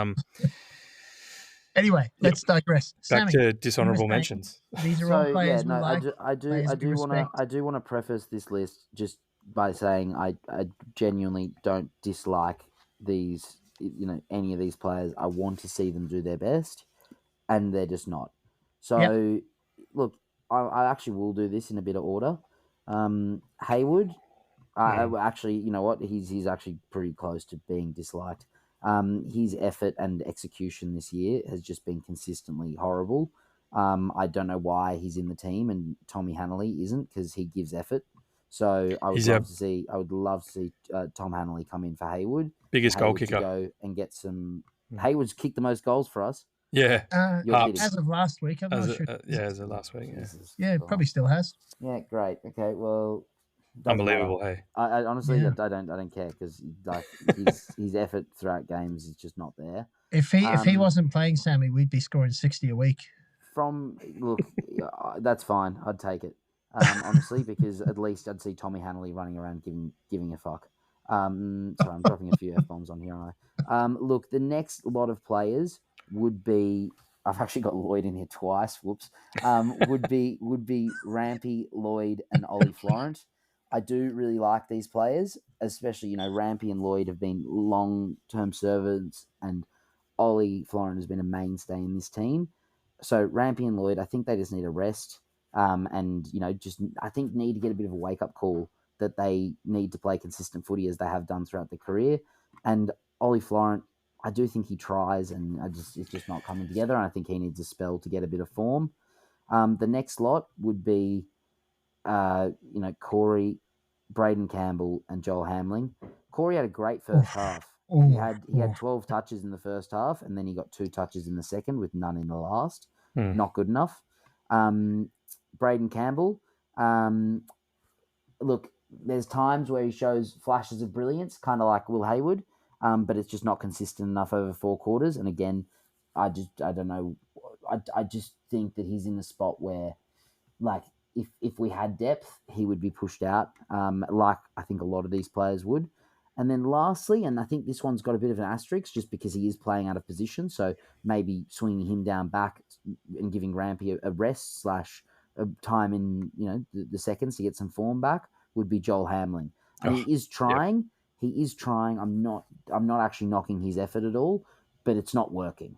anyway, let's digress. Back Sammy, to dishonourable mentions. These are all players we like. I do want to preface this list just by saying I genuinely don't dislike these, any of these players. I want to see them do their best, and they're just not. So, look, I actually will do this in a bit of order. Hayward, actually, you know what? He's actually pretty close to being disliked. His effort and execution this year has just been consistently horrible. I don't know why he's in the team and Tommy Hanley isn't, because he gives effort. So I would love to see Tom Hanley come in for Hayward. Biggest Hayward goal kicker. to go and get some. Hayward's kicked the most goals for us. Yeah. Harps. As of last week, I'm not sure. As of last week. Yeah. Yeah, probably still has. Yeah, great. Okay, well, Unbelievable. Hey. I honestly, I don't care, because his effort throughout games is just not there. If he wasn't playing, Sammy, we'd be scoring 60 a week. That's fine. I'd take it. Honestly, because at least I'd see Tommy Hanley running around giving a fuck. Sorry, I'm dropping a few F-bombs on here, aren't I? Look, the next lot of players would be. I've actually got Lloyd in here twice. Whoops. Would be Rampy, Lloyd, and Ollie Florent. I do really like these players, especially, Rampy and Lloyd have been long-term servants, and Ollie Florent has been a mainstay in this team. So Rampy and Lloyd, I think they just need a rest, and I think need to get a bit of a wake-up call that they need to play consistent footy as they have done throughout their career. And Ollie Florent, I do think he tries, and it's just not coming together. And I think he needs a spell to get a bit of form. The next lot would be, Corey, Braden Campbell, and Joel Hamling. Corey had a great first half. He had 12 touches in the first half, and then he got 2 touches in the second with none in the last. Not good enough. Braden Campbell, look, there's times where he shows flashes of brilliance, kind of like Will Hayward, but it's just not consistent enough over 4 quarters. And again, I don't know. I just think that he's in the spot where, like, if we had depth, he would be pushed out, like I think a lot of these players would. And then lastly, and I think this one's got a bit of an asterisk just because he is playing out of position, so maybe swinging him down back and giving Rampy a rest / a time in the seconds to get some form back would be Joel Hamling. And he is trying. Yep. He is trying. I'm not actually knocking his effort at all, but it's not working.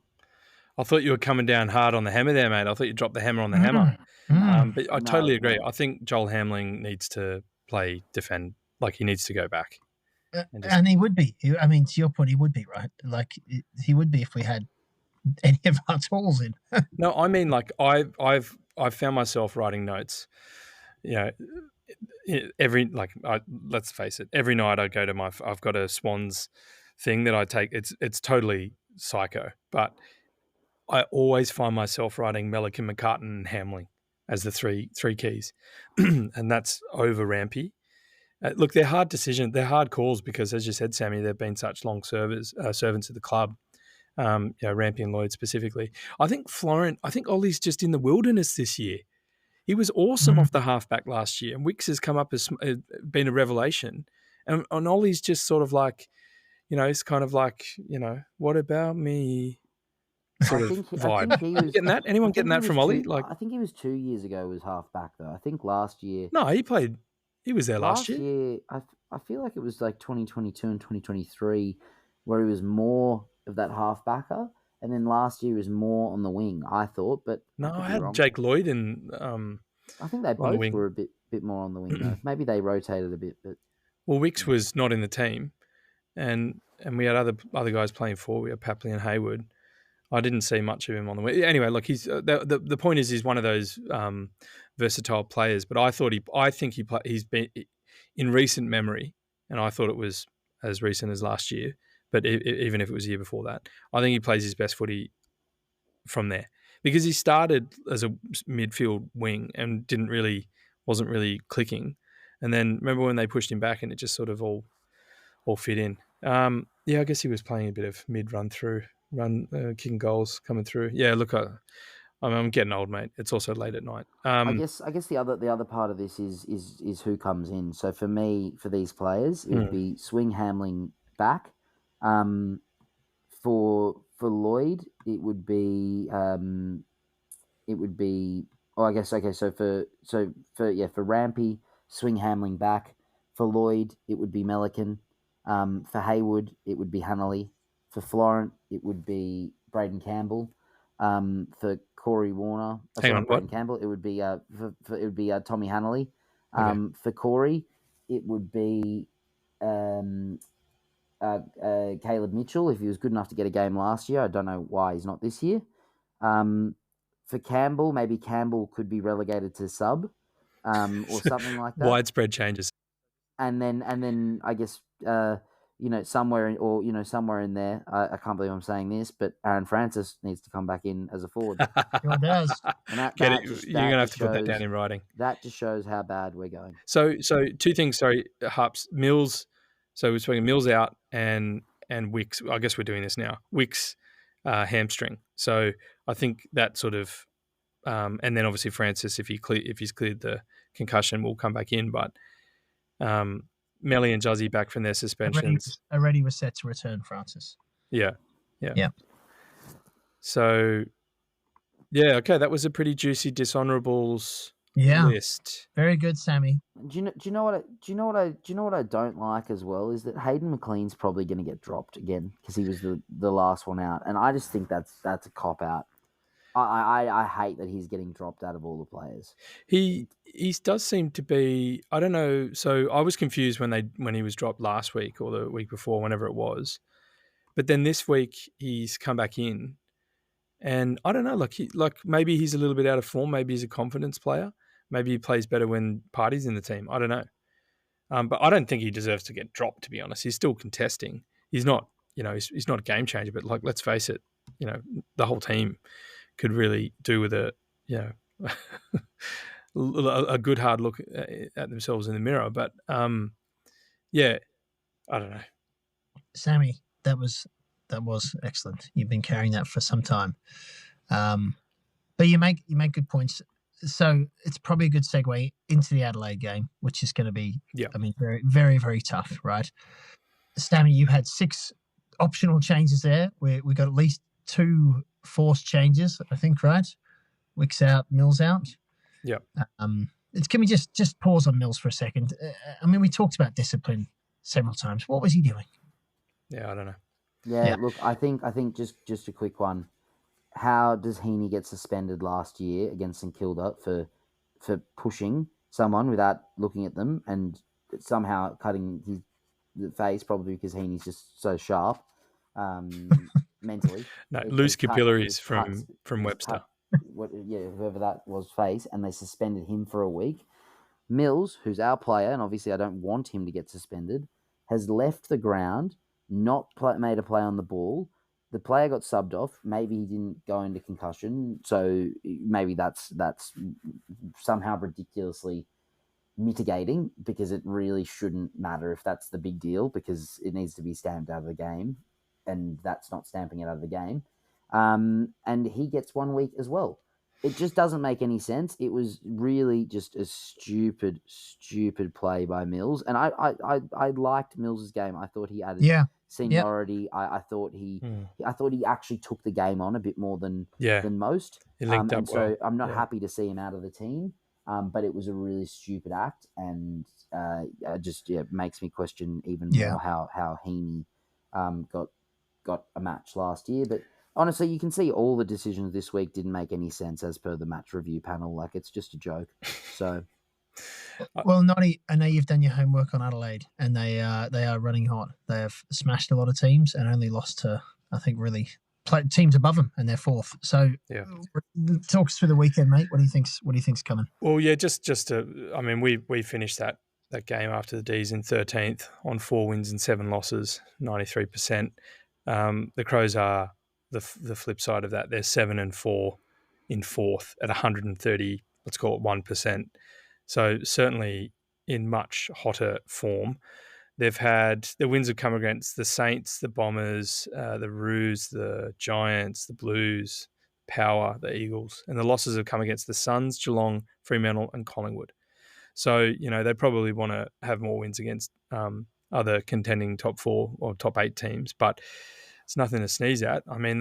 I thought you were coming down hard on the hammer there, mate. I thought you dropped the hammer on the hammer. But I totally agree. I think Joel Hamling needs to defend, like he needs to go back. And he would be. I mean, to your point, he would be, right? Like he would be if we had any of our tools in. No, I mean, like I've found myself writing notes. Let's face it. Every night I go to I've got a Swans thing that I take. It's totally psycho, but I always find myself writing Melican, McCartan, and Hamling as the three keys, and that's over Rampy. Look, they're hard decisions. They're hard calls because, as you said, Sammy, they've been such long servants of the club. Rampy and Lloyd specifically. I think Ollie's just in the wilderness this year. He was awesome off the halfback last year, and Wicks has come up as been a revelation. And Ollie's just sort of like, it's kind of like, what about me? Sort of vibe. He was Getting that? Anyone getting that from Ollie? I think he was 2 years ago was halfback though. I think last year. No, he was there last year. I feel like it was like 2022 and 2023 where he was more of that halfbacker, and then last year he was more on the wing, I thought. But no, I had Jake Lloyd and I think they both were a bit more on the wing though. Maybe they rotated a bit, but Wicks was not in the team, and we had other guys playing forward. We had Papley and Hayward. I didn't see much of him on the wing. Anyway, look, he's the point is he's one of those versatile players. But I think he's been in recent memory, and I thought it was as recent as last year. But even if it was the year before that, I think he plays his best footy from there, because he started as a midfield wing and wasn't really clicking, and then remember when they pushed him back and it just sort of all fit in. I guess he was playing a bit of mid run through. Kicking goals coming through. Yeah, look, I'm getting old, mate. It's also late at night. I guess the other part of this is who comes in. So for me, for these players, it would be Swing Hamling back. For Lloyd, it would be I guess okay. So for Rampy, Swing Hamling back. For Lloyd, it would be Melican. For Hayward, it would be Hanley. For Florent, it would be Braden Campbell. For Corey Warner, Braden Campbell, it would be Tommy Hanley. For Corey, it would be Caleb Mitchell if he was good enough to get a game last year. I don't know why he's not this year. For Campbell, maybe Campbell could be relegated to sub, or something like that. Widespread changes. And then I guess somewhere in there, I can't believe I'm saying this, but Aaron Francis needs to come back in as a forward. Sure does. And you're going to have to put that down in writing. That just shows how bad we're going. So two things. Sorry, Harps, Mills. So we're speaking Mills out and Wicks. I guess we're doing this now. Wicks hamstring. So I think that sort of, and then obviously Francis, if he's cleared the concussion, will come back in. But Melly and Juzzy back from their suspensions. Already was set to return, Francis. Yeah. So, yeah, okay, that was a pretty juicy dishonorables list. Very good, Sammy. Do you know what I don't like as well is that Hayden McLean's probably going to get dropped again because he was the last one out, and I just think that's a cop out. I hate that he's getting dropped out of all the players. He does seem to be, I don't know. So I was confused when he was dropped last week or the week before, whenever it was. But then this week he's come back in, and I don't know. Like maybe he's a little bit out of form. Maybe he's a confidence player. Maybe he plays better when Party's in the team. I don't know. But I don't think he deserves to get dropped. To be honest, he's still contesting. He's not, he's not a game changer. But let's face it, the whole team could really do with a good hard look at themselves in the mirror. But I don't know. Sammy, that was excellent. You've been carrying that for some time, but you make good points. So it's probably a good segue into the Adelaide game, which is going to be, very, very, very tough, right? Sammy, you had 6 optional changes there. We got at least 2 forced changes, I think, right? Wicks out, Mills out. Yeah. Can we just pause on Mills for a second? We talked about discipline several times. What was he doing? Yeah, I don't know. Yeah. Look, I think just a quick one. How does Heaney get suspended last year against St Kilda for pushing someone without looking at them and somehow cutting his face, probably because Heaney's just so sharp mentally? No, loose capillaries from Webster. Whoever that was, face, and they suspended him for a week. Mills, who's our player, and obviously I don't want him to get suspended, has left the ground, not made a play on the ball. The player got subbed off. Maybe he didn't go into concussion, so maybe that's somehow ridiculously mitigating, because it really shouldn't matter if that's the big deal, because it needs to be stamped out of the game. and that's not stamping it out of the game. And he gets 1 week as well. It just doesn't make any sense. It was really just a stupid play by Mills. And I liked Mills's game. I thought he added seniority. I thought he actually took the game on a bit more than most. He linked up and so I'm not happy to see him out of the team. But it was a really stupid act, and it makes me question even more how Heaney got a match last year. But honestly, you can see all the decisions this week didn't make any sense as per the match review panel. Like, it's just a joke. So, well, Noddy, I know you've done your homework on Adelaide, and they are running hot. They have smashed a lot of teams and only lost to, I think, really teams above them, and they're fourth. So, talk us through the weekend, mate. What do you think's coming? Well, yeah, just to, I mean, we finished that game after the D's in 13th on 4 wins and 7 losses, 93%. The Crows are the flip side of that. They're 7-4 in fourth at 130, let's call it 1%. So certainly in much hotter form. They've had their wins have come against the Saints, the Bombers, the Roos, the Giants, the Blues, Power, the Eagles, and the losses have come against the Suns, Geelong, Fremantle, and Collingwood. So they probably want to have more wins against other contending top 4 or top 8 teams, but it's nothing to sneeze at. I mean,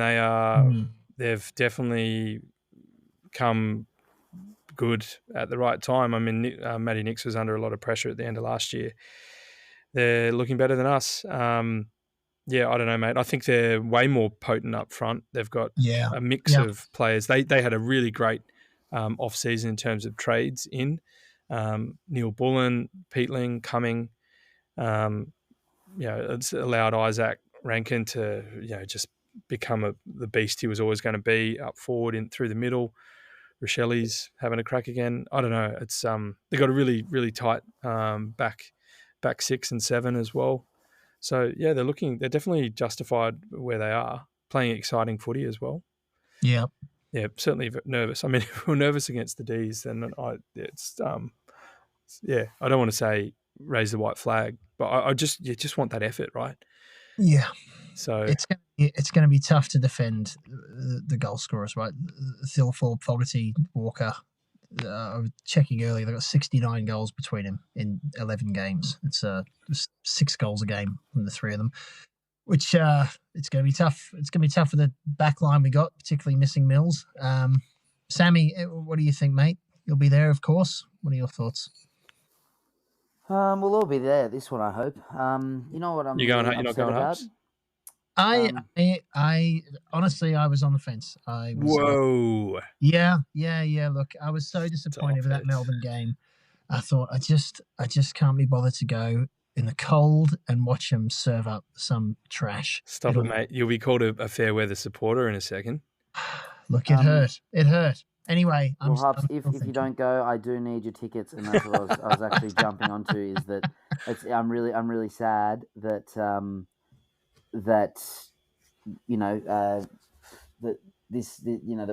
they've definitely come good at the right time. I mean, Matty Nix was under a lot of pressure at the end of last year. They're looking better than us. I don't know, mate. I think they're way more potent up front. They've got a mix of players. They had a really great off-season in terms of trades in. Neil Bullen, Peatling, Cumming. It's allowed Isaac Rankin to just become the beast he was always going to be up forward through the middle. Rochelle's having a crack again. I don't know. It's they got a really, really tight back 6 and 7 as well. So they're definitely justified where they are, playing exciting footy as well. Yeah. Yeah, certainly nervous. I mean, if we're nervous against the D's, then I don't want to say raise the white flag, but I just want that effort, right? Yeah. So it's going to be tough to defend the goal scorers, right? Thilthorpe, Fogarty, Walker. I was checking earlier; they got 69 goals between them in 11 games. It's 6 goals a game from the 3 of them, which it's going to be tough. It's going to be tough for the back line we got, particularly missing Mills. Sammy, what do you think, mate? You'll be there, of course. What are your thoughts? We'll all be there. This one, I hope. You know what I'm you're really not going about? Harps? I honestly, I was on the fence. I was. Whoa. Yeah. Look, I was so disappointed with that Melbourne game. I thought I just can't be bothered to go in the cold and watch them serve up some trash. Stop it, mate. You'll be called a fair weather supporter in a second. Look, it hurt. It hurt. Anyway, Harps, if you don't go, I do need your tickets, and that's what I was actually jumping onto. Is that I'm really sad that that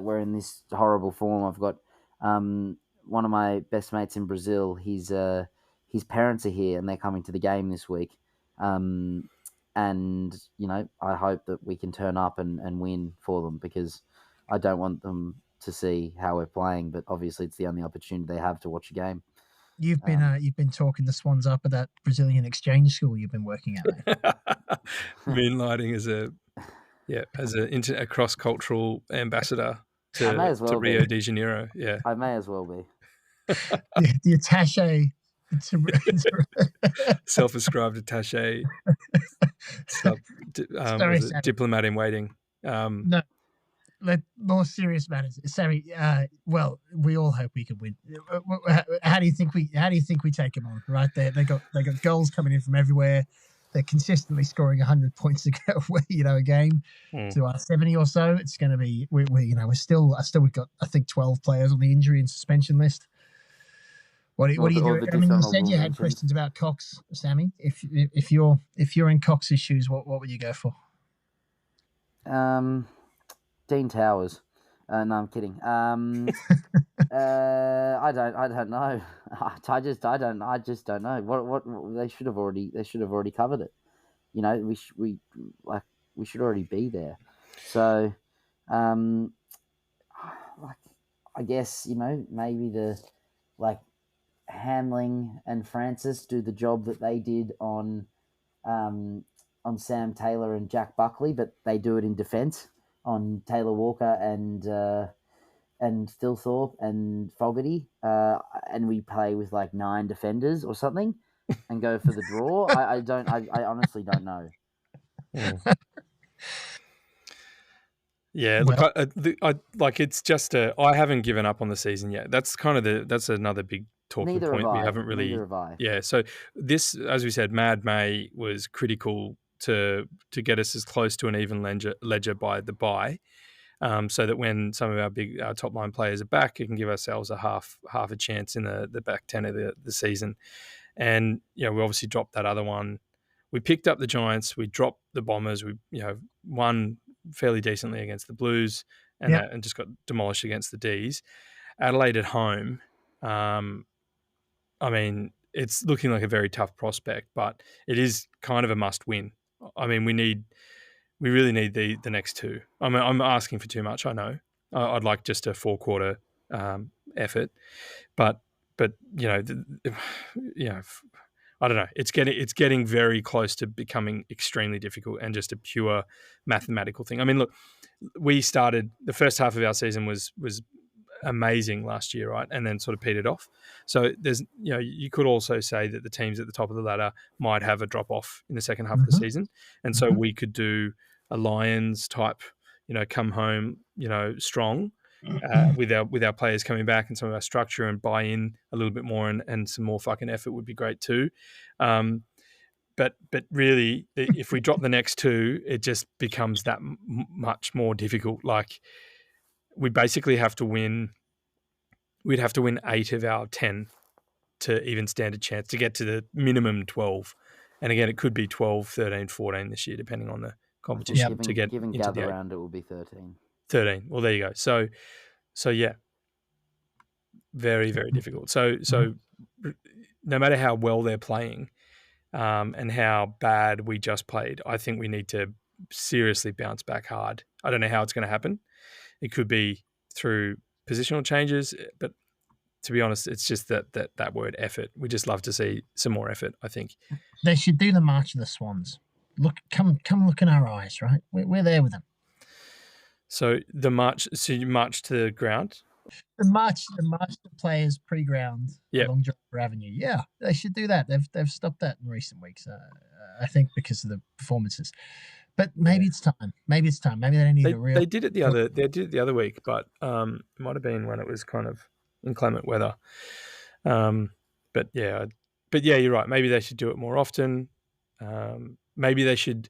we're in this horrible form. I've got one of my best mates in Brazil. His parents are here, and they're coming to the game this week. And I hope that we can turn up and win for them, because I don't want them to see how we're playing, but obviously it's the only opportunity they have to watch a game. You've been talking the Swans up at that Brazilian exchange school you've been working at. Moonlighting as a cross-cultural ambassador to Rio de Janeiro. Yeah, I may as well be. The attaché. Self-ascribed attaché. Diplomat in waiting. No. More serious matters, Sammy. Well, we all hope we can win. How do you think we take them on? Right there, they got goals coming in from everywhere. They're consistently scoring 100 points a game to our 70 or so. It's going to be we've got, I think, 12 players on the injury and suspension list. What do you do? I mean, you said you had questions about Cox, Sammy. If you're in Cox's shoes, what would you go for? Dean Towers. No, I'm kidding. I don't know. I just don't know. What they should have already covered it. We we should already be there. So, like, I guess, you know, maybe Hamling and Francis do the job that they did on Sam Taylor and Jack Buckley, but they do it in defence on Taylor Walker and Phil Thorpe and Fogarty, and we play with like 9 defenders or something, and go for the draw. I honestly don't know. Yeah, look, I like it's just I haven't given up on the season yet. That's kind of that's another big talking Neither point. have We I. haven't really. Neither have I. Yeah, so this, as we said, Mad May was critical to get us as close to an even ledger by the bye, so that when some of our top line players are back, it can give ourselves a half a chance in the back 10 of the season. And we obviously dropped that other one. We picked up the Giants. We dropped the Bombers. We won fairly decently against the Blues, and just got demolished against the Ds. Adelaide at home. I mean, it's looking like a very tough prospect, but it is kind of a must-win. I mean, we really need the next 2. I mean, I'm asking for too much. I know. I'd like just a 4-quarter effort, but I don't know. It's getting very close to becoming extremely difficult and just a pure mathematical thing. I mean, look, we started the first half of our season was amazing last year, right? And then sort of petered off. So there's, you could also say that the teams at the top of the ladder might have a drop off in the second half of the season. And so we could do a Lions type, come home, strong, with our players coming back and some of our structure and buy in a little bit more and some more fucking effort would be great too. But really, if we drop the next 2, it just becomes that much more difficult. Like, we basically have to win. We'd have to win 8 of our 10 to even stand a chance to get to the minimum 12. And again, it could be 12, 13, 14 this year, depending on the competition. Given into gather the 8. round, it will be 13. 13. Well, there you go. So yeah, very, very difficult. So no matter how well they're playing, and how bad we just played, I think we need to seriously bounce back hard. I don't know how it's going to happen. It could be through positional changes, but to be honest, it's just that word effort. We just love to see some more effort, I think. They should do the March of the Swans. Come look in our eyes, right? We're there with them. So you march to the ground? The march to players pre-ground along Driver Avenue. Yeah, they should do that. They've stopped that in recent weeks, I think, because of the performances. But maybe it's time. Maybe they don't need a real. They did it the other week, but it might have been when it was kind of inclement weather. But yeah, you're right. Maybe they should do it more often. Maybe they should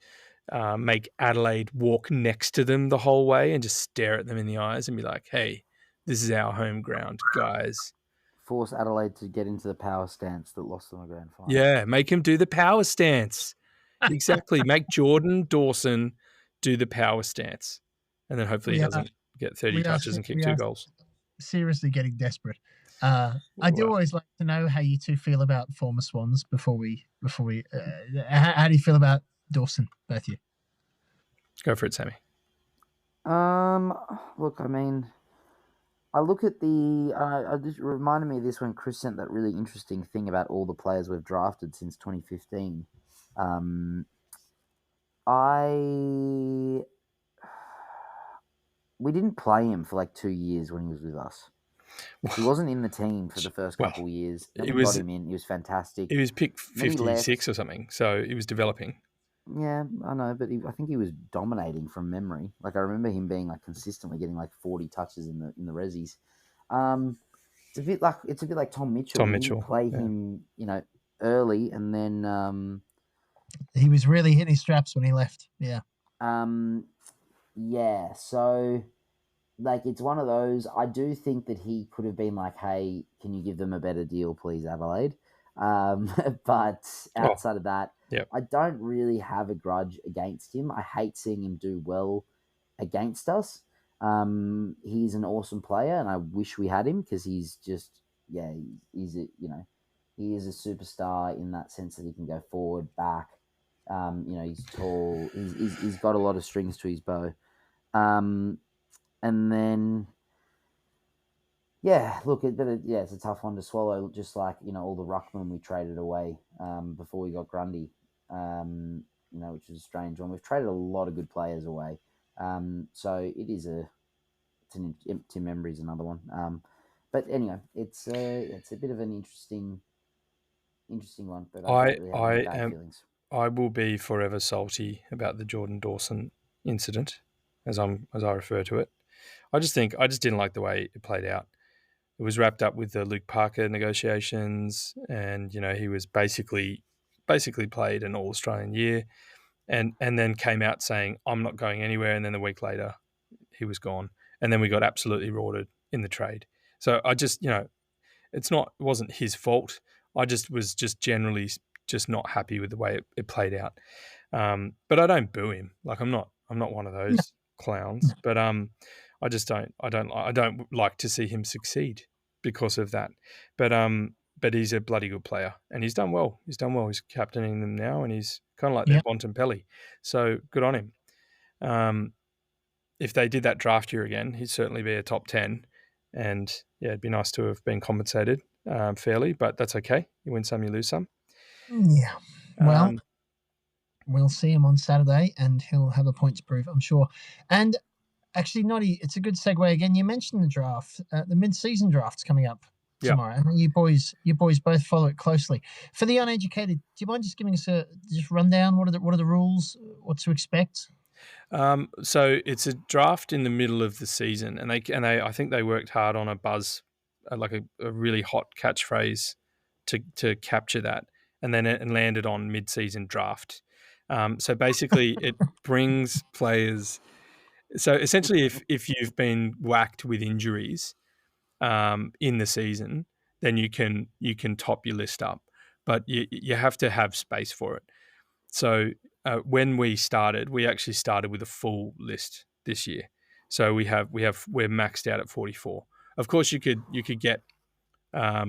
make Adelaide walk next to them the whole way and just stare at them in the eyes and be like, "Hey, this is our home ground, guys." Force Adelaide to get into the power stance that lost them a grand final. Yeah, make him do the power stance. Exactly. Make Jordan Dawson do the power stance. And then hopefully he doesn't get 30 touches and kick 2 goals. Seriously getting desperate. I do always like to know how you two feel about former Swans before we how do you feel about Dawson, both of you? Go for it, Sammy. Look, I mean, I look at I just reminded me of this when Chris sent that really interesting thing about all the players we've drafted since 2015. We didn't play him for like 2 years when he was with us. He wasn't in the team for the first couple of years. Then we got him in. He was fantastic. He was picked 56 or something, so he was developing. Yeah, I know, but I think he was dominating from memory. Like, I remember him being like consistently getting like 40 touches in the Rezzies. It's a bit like Tom Mitchell. Tom Mitchell, play him, early, and then he was really hitting his straps when he left. Yeah. Yeah. So, like, it's one of those. I do think that he could have been like, "Hey, can you give them a better deal, please, Adelaide?" But outside of that, I don't really have a grudge against him. I hate seeing him do well against us. He's an awesome player, and I wish we had him because he's just, he is a superstar in that sense that he can go forward, back, He's tall. He's got a lot of strings to his bow. And then, it's a tough one to swallow. Just like all the ruckman we traded away before we got Grundy, which is a strange one. We've traded a lot of good players away, so it's an empty memory is another one. But anyway, it's a bit of an interesting one. But I don't really have any bad feelings. I will be forever salty about the Jordan Dawson incident, as I refer to it. I just didn't like the way it played out. It was wrapped up with the Luke Parker negotiations, and he was basically played an All Australian year, and then came out saying I'm not going anywhere, and then a week later he was gone, and then we got absolutely rorted in the trade. So I just it wasn't his fault. I was generally not happy with the way it played out. But I don't boo him. Like I'm not one of those clowns. But I don't like to see him succeed because of that. But he's a bloody good player, and he's done well. He's captaining them now, and he's kind of like their Bontempelli. So good on him. If they did that draft year again, he'd certainly be a top 10. And yeah, it'd be nice to have been compensated fairly, but that's okay. You win some, you lose some. Yeah. Well, we'll see him on Saturday, and he'll have a point to prove, I'm sure. And actually, Noddy, it's a good segue again. You mentioned the draft, the mid-season draft's coming up tomorrow. You boys both follow it closely. For the uneducated, do you mind just giving us a rundown? What are the rules? What to expect? So it's a draft in the middle of the season, and I think they worked hard on a buzz, like a really hot catchphrase to capture that, and then it landed on mid-season draft. So basically, it brings players. So essentially, if you've been whacked with injuries in the season, then you can top your list up, but you have to have space for it. So when we actually started with a full list this year. So we're maxed out at 44. Of course, you could get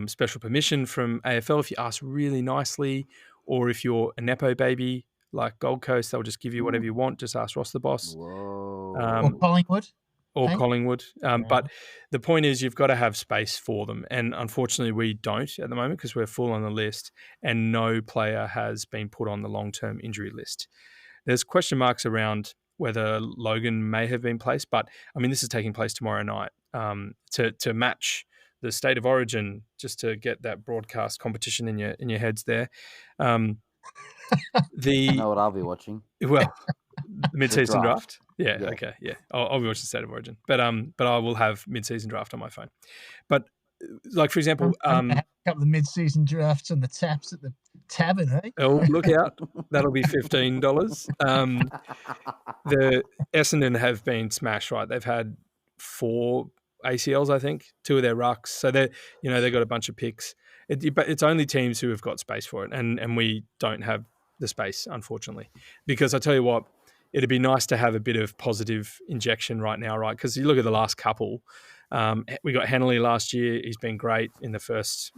special permission from AFL if you ask really nicely, or if you're a nepo baby like Gold Coast, they'll just give you whatever you want. Just ask Ross the boss. Or Collingwood. Collingwood. But the point is you've got to have space for them. And unfortunately, we don't at the moment because we're full on the list and no player has been put on the long-term injury list. There's question marks around whether Logan may have been placed, but I mean, this is taking place tomorrow night to match the State of Origin, just to get that broadcast competition in your heads there. I know what I'll be watching. Well, the mid-season draft. Yeah. Okay. Yeah. I'll be watching State of Origin, but I will have mid-season draft on my phone. But like for example, a couple of mid-season drafts on the taps at the tavern, hey? Oh, look out! That'll be $15. The Essendon have been smashed. Right, they've had 4 ACLs, I think, 2 of their rucks. So they've got a bunch of picks. But it's only teams who have got space for it, and we don't have the space, unfortunately. Because I tell you what, it'd be nice to have a bit of positive injection right now, right? Because you look at the last couple. We got Henley last year. He's been great in the first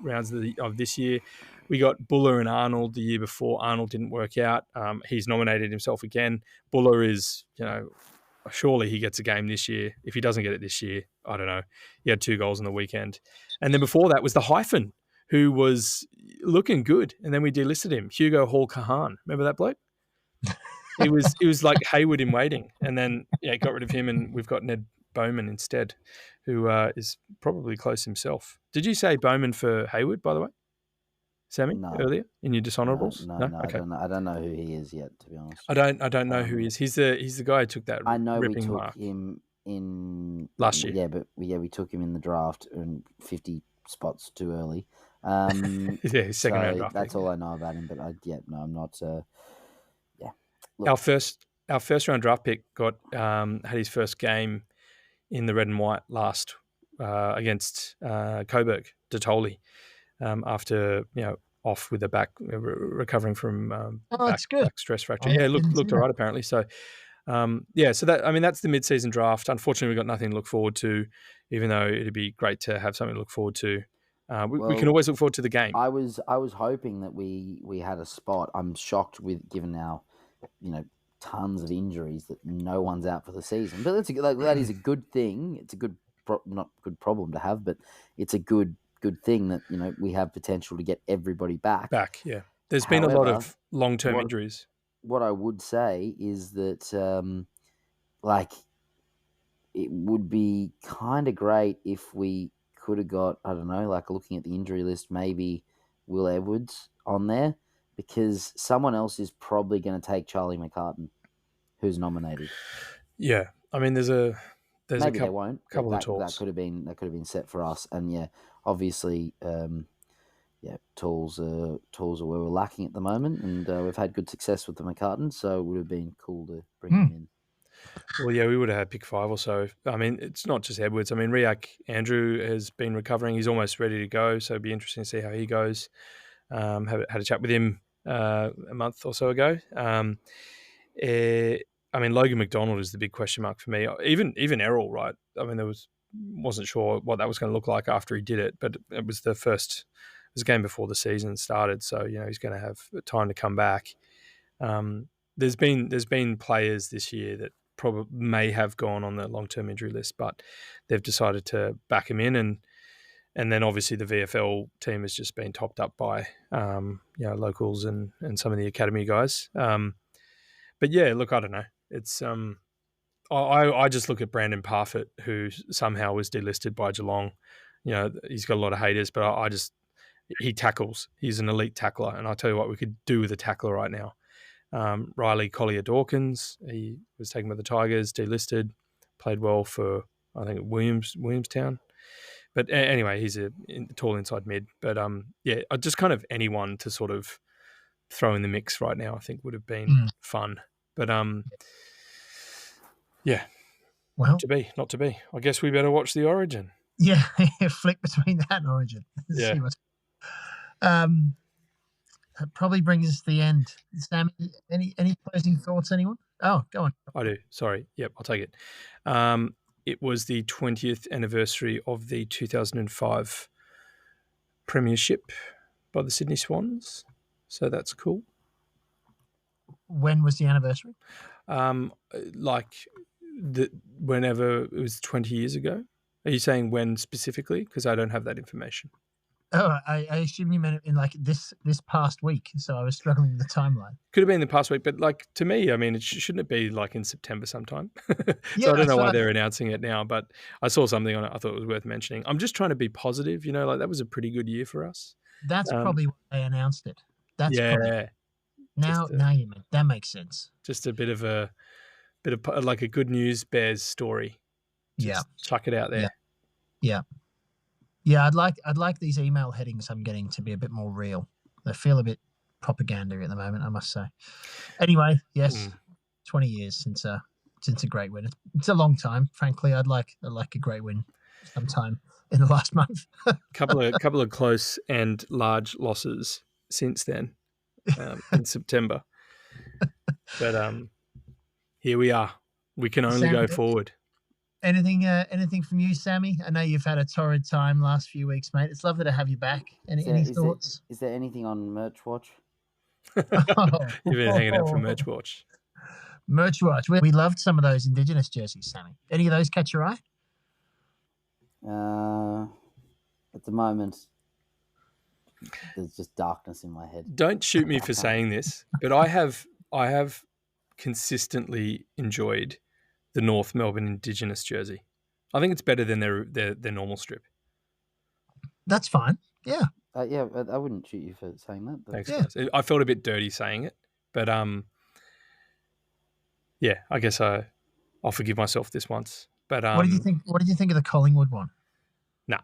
rounds of this year. We got Buller and Arnold the year before. Arnold didn't work out. He's nominated himself again. Buller is, surely he gets a game this year. If he doesn't get it this year, I don't know. He had 2 goals on the weekend. And then before that was the Hyphen, who was looking good. And then we delisted him. Hugo Hall-Kahan. Remember that bloke? It was like Hayward in waiting. And then, got rid of him, and we've got Ned Bowman instead, who is probably close himself. Did you say Bowman for Hayward, by the way, Sammy, earlier in your dishonourables? No, okay. I don't know who he is yet, to be honest. I don't know who he is. He's the guy who took that. I know we took mark. him in last year. Yeah, but we took him in the draft and 50 spots too early. His second round draft. That's all I know about him. But I'm not. Look. Our first round draft pick had his first game in the red and white last against Coburg, Detoli, after off with a back recovering from back stress fracture. Looked all right apparently. So so that's the mid-season draft. Unfortunately, we've got nothing to look forward to, even though it'd be great to have something to look forward to We can always look forward to the game. I was hoping that we had a spot. I'm shocked given our, tons of injuries that no one's out for the season. But that is a good thing. It's a good not good problem to have, but it's a good thing that we have potential to get everybody back. Yeah. There's been a lot of long-term what- injuries. What I would say is that it would be kind of great if we could have got, I don't know, looking at the injury list, maybe Will Edwards on there, because someone else is probably going to take Charlie McCartan, who's nominated. Yeah, I mean, there's maybe a they won't. couple of That could have been set for us, and obviously, tools are where we're lacking at the moment, and we've had good success with the McCartan, so it would have been cool to bring him in. Well, yeah, we would have had pick 5 or so. I mean, it's not just Edwards. I mean, Riak Andrew has been recovering. He's almost ready to go, so it'd be interesting to see how he goes. Had a chat with him a month or so ago. I mean, Logan McDonald is the big question mark for me. Even Errol, right? I mean, wasn't sure what that was going to look like after he did it, but it was it was a game before the season started, so he's going to have time to come back. There's been players this year that probably may have gone on the long-term injury list, but they've decided to back him in, and then obviously the VFL team has just been topped up by locals and some of the academy guys. But yeah, look, I don't know. It's I just look at Brandon Parfitt, who somehow was delisted by Geelong. He's got a lot of haters, but he tackles. He's an elite tackler, and I tell you what, we could do with a tackler right now. Riley Collier-Dawkins, he was taken by the Tigers, delisted, played well for, I think, Williamstown. But anyway, he's a tall inside mid. But just kind of anyone to sort of throw in the mix right now, I think would have been fun. But yeah, well, not to be. I guess we better watch the Origin. Yeah, flick between that and Origin. Yeah. See what's... That probably brings us to the end. Sam, any closing thoughts, anyone? Oh, go on. I do. Sorry. Yep, I'll take it. It was the 20th anniversary of the 2005 premiership by the Sydney Swans. So that's cool. When was the anniversary? Whenever it was 20 years ago. Are you saying when specifically? Because I don't have that information. Oh, I assume you meant it in this past week. So I was struggling with the timeline. Could have been the past week, but to me, I mean, shouldn't it be in September sometime? Yeah, I don't know why they're announcing it now, but I saw something on it. I thought it was worth mentioning. I'm just trying to be positive. That was a pretty good year for us. That's probably why they announced it. That's yeah. Now that makes sense. Just a bit of a good news bears story. Just chuck it out there. Yeah. Yeah, I'd like these email headings I'm getting to be a bit more real. They feel a bit propaganda at the moment, I must say. Anyway, yes, 20 years since a great win. It's a long time, frankly. I'd like a great win sometime in the last month. couple of close and large losses since then in September. But here we are. We can only go forward. Anything from you, Sammy? I know you've had a torrid time last few weeks, mate. It's lovely to have you back. Any thoughts? Is there anything on Merch Watch? You've been hanging out for Merch Watch. Merch Watch. We loved some of those Indigenous jerseys, Sammy. Any of those catch your eye? At the moment, there's just darkness in my head. Don't shoot me for saying this, but I have consistently enjoyed the North Melbourne Indigenous jersey. I think it's better than their normal strip. That's fine. Yeah. I wouldn't shoot you for saying that. But... Thanks, guys. I felt a bit dirty saying it, but I guess I'll forgive myself this once. But what did you think? What did you think of the Collingwood one? Nah.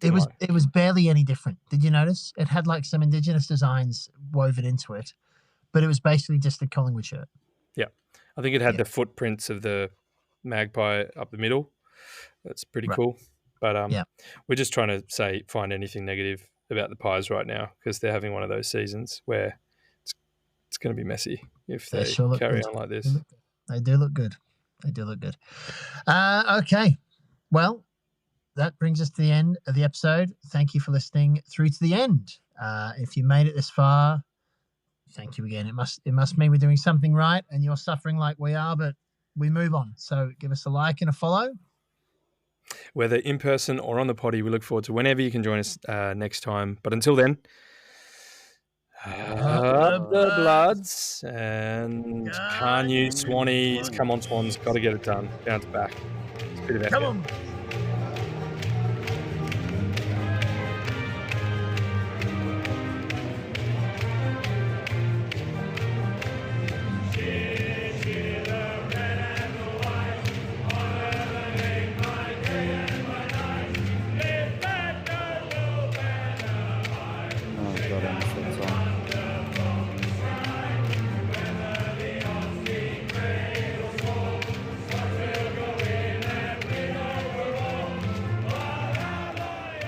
It was barely any different. Did you notice? It had some Indigenous designs woven into it, but it was basically just a Collingwood shirt. Yeah. I think it had the footprints of the magpie up the middle. That's pretty cool. But we're just trying to find anything negative about the Pies right now because they're having one of those seasons where it's going to be messy if they carry on like this. They do look good. Okay. Well, that brings us to the end of the episode. Thank you for listening through to the end. If you made it this far, thank you again. It must mean we're doing something right and you're suffering like we are, but we move on. So give us a like and a follow. Whether in person or on the potty, we look forward to whenever you can join us next time. But until then, up the Bloods, and can you Swannies? Come on, Swans, got to get it done. Bounce back. It's a bit of effort. Come on. Oh, God, I missed that song.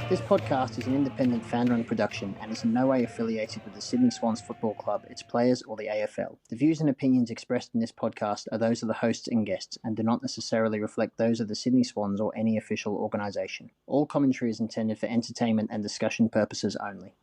This podcast is an independent fan-run production and is in no way affiliated with the Sydney Swans Football Club, its players, or the AFL. The views and opinions expressed in this podcast are those of the hosts and guests and do not necessarily reflect those of the Sydney Swans or any official organisation. All commentary is intended for entertainment and discussion purposes only.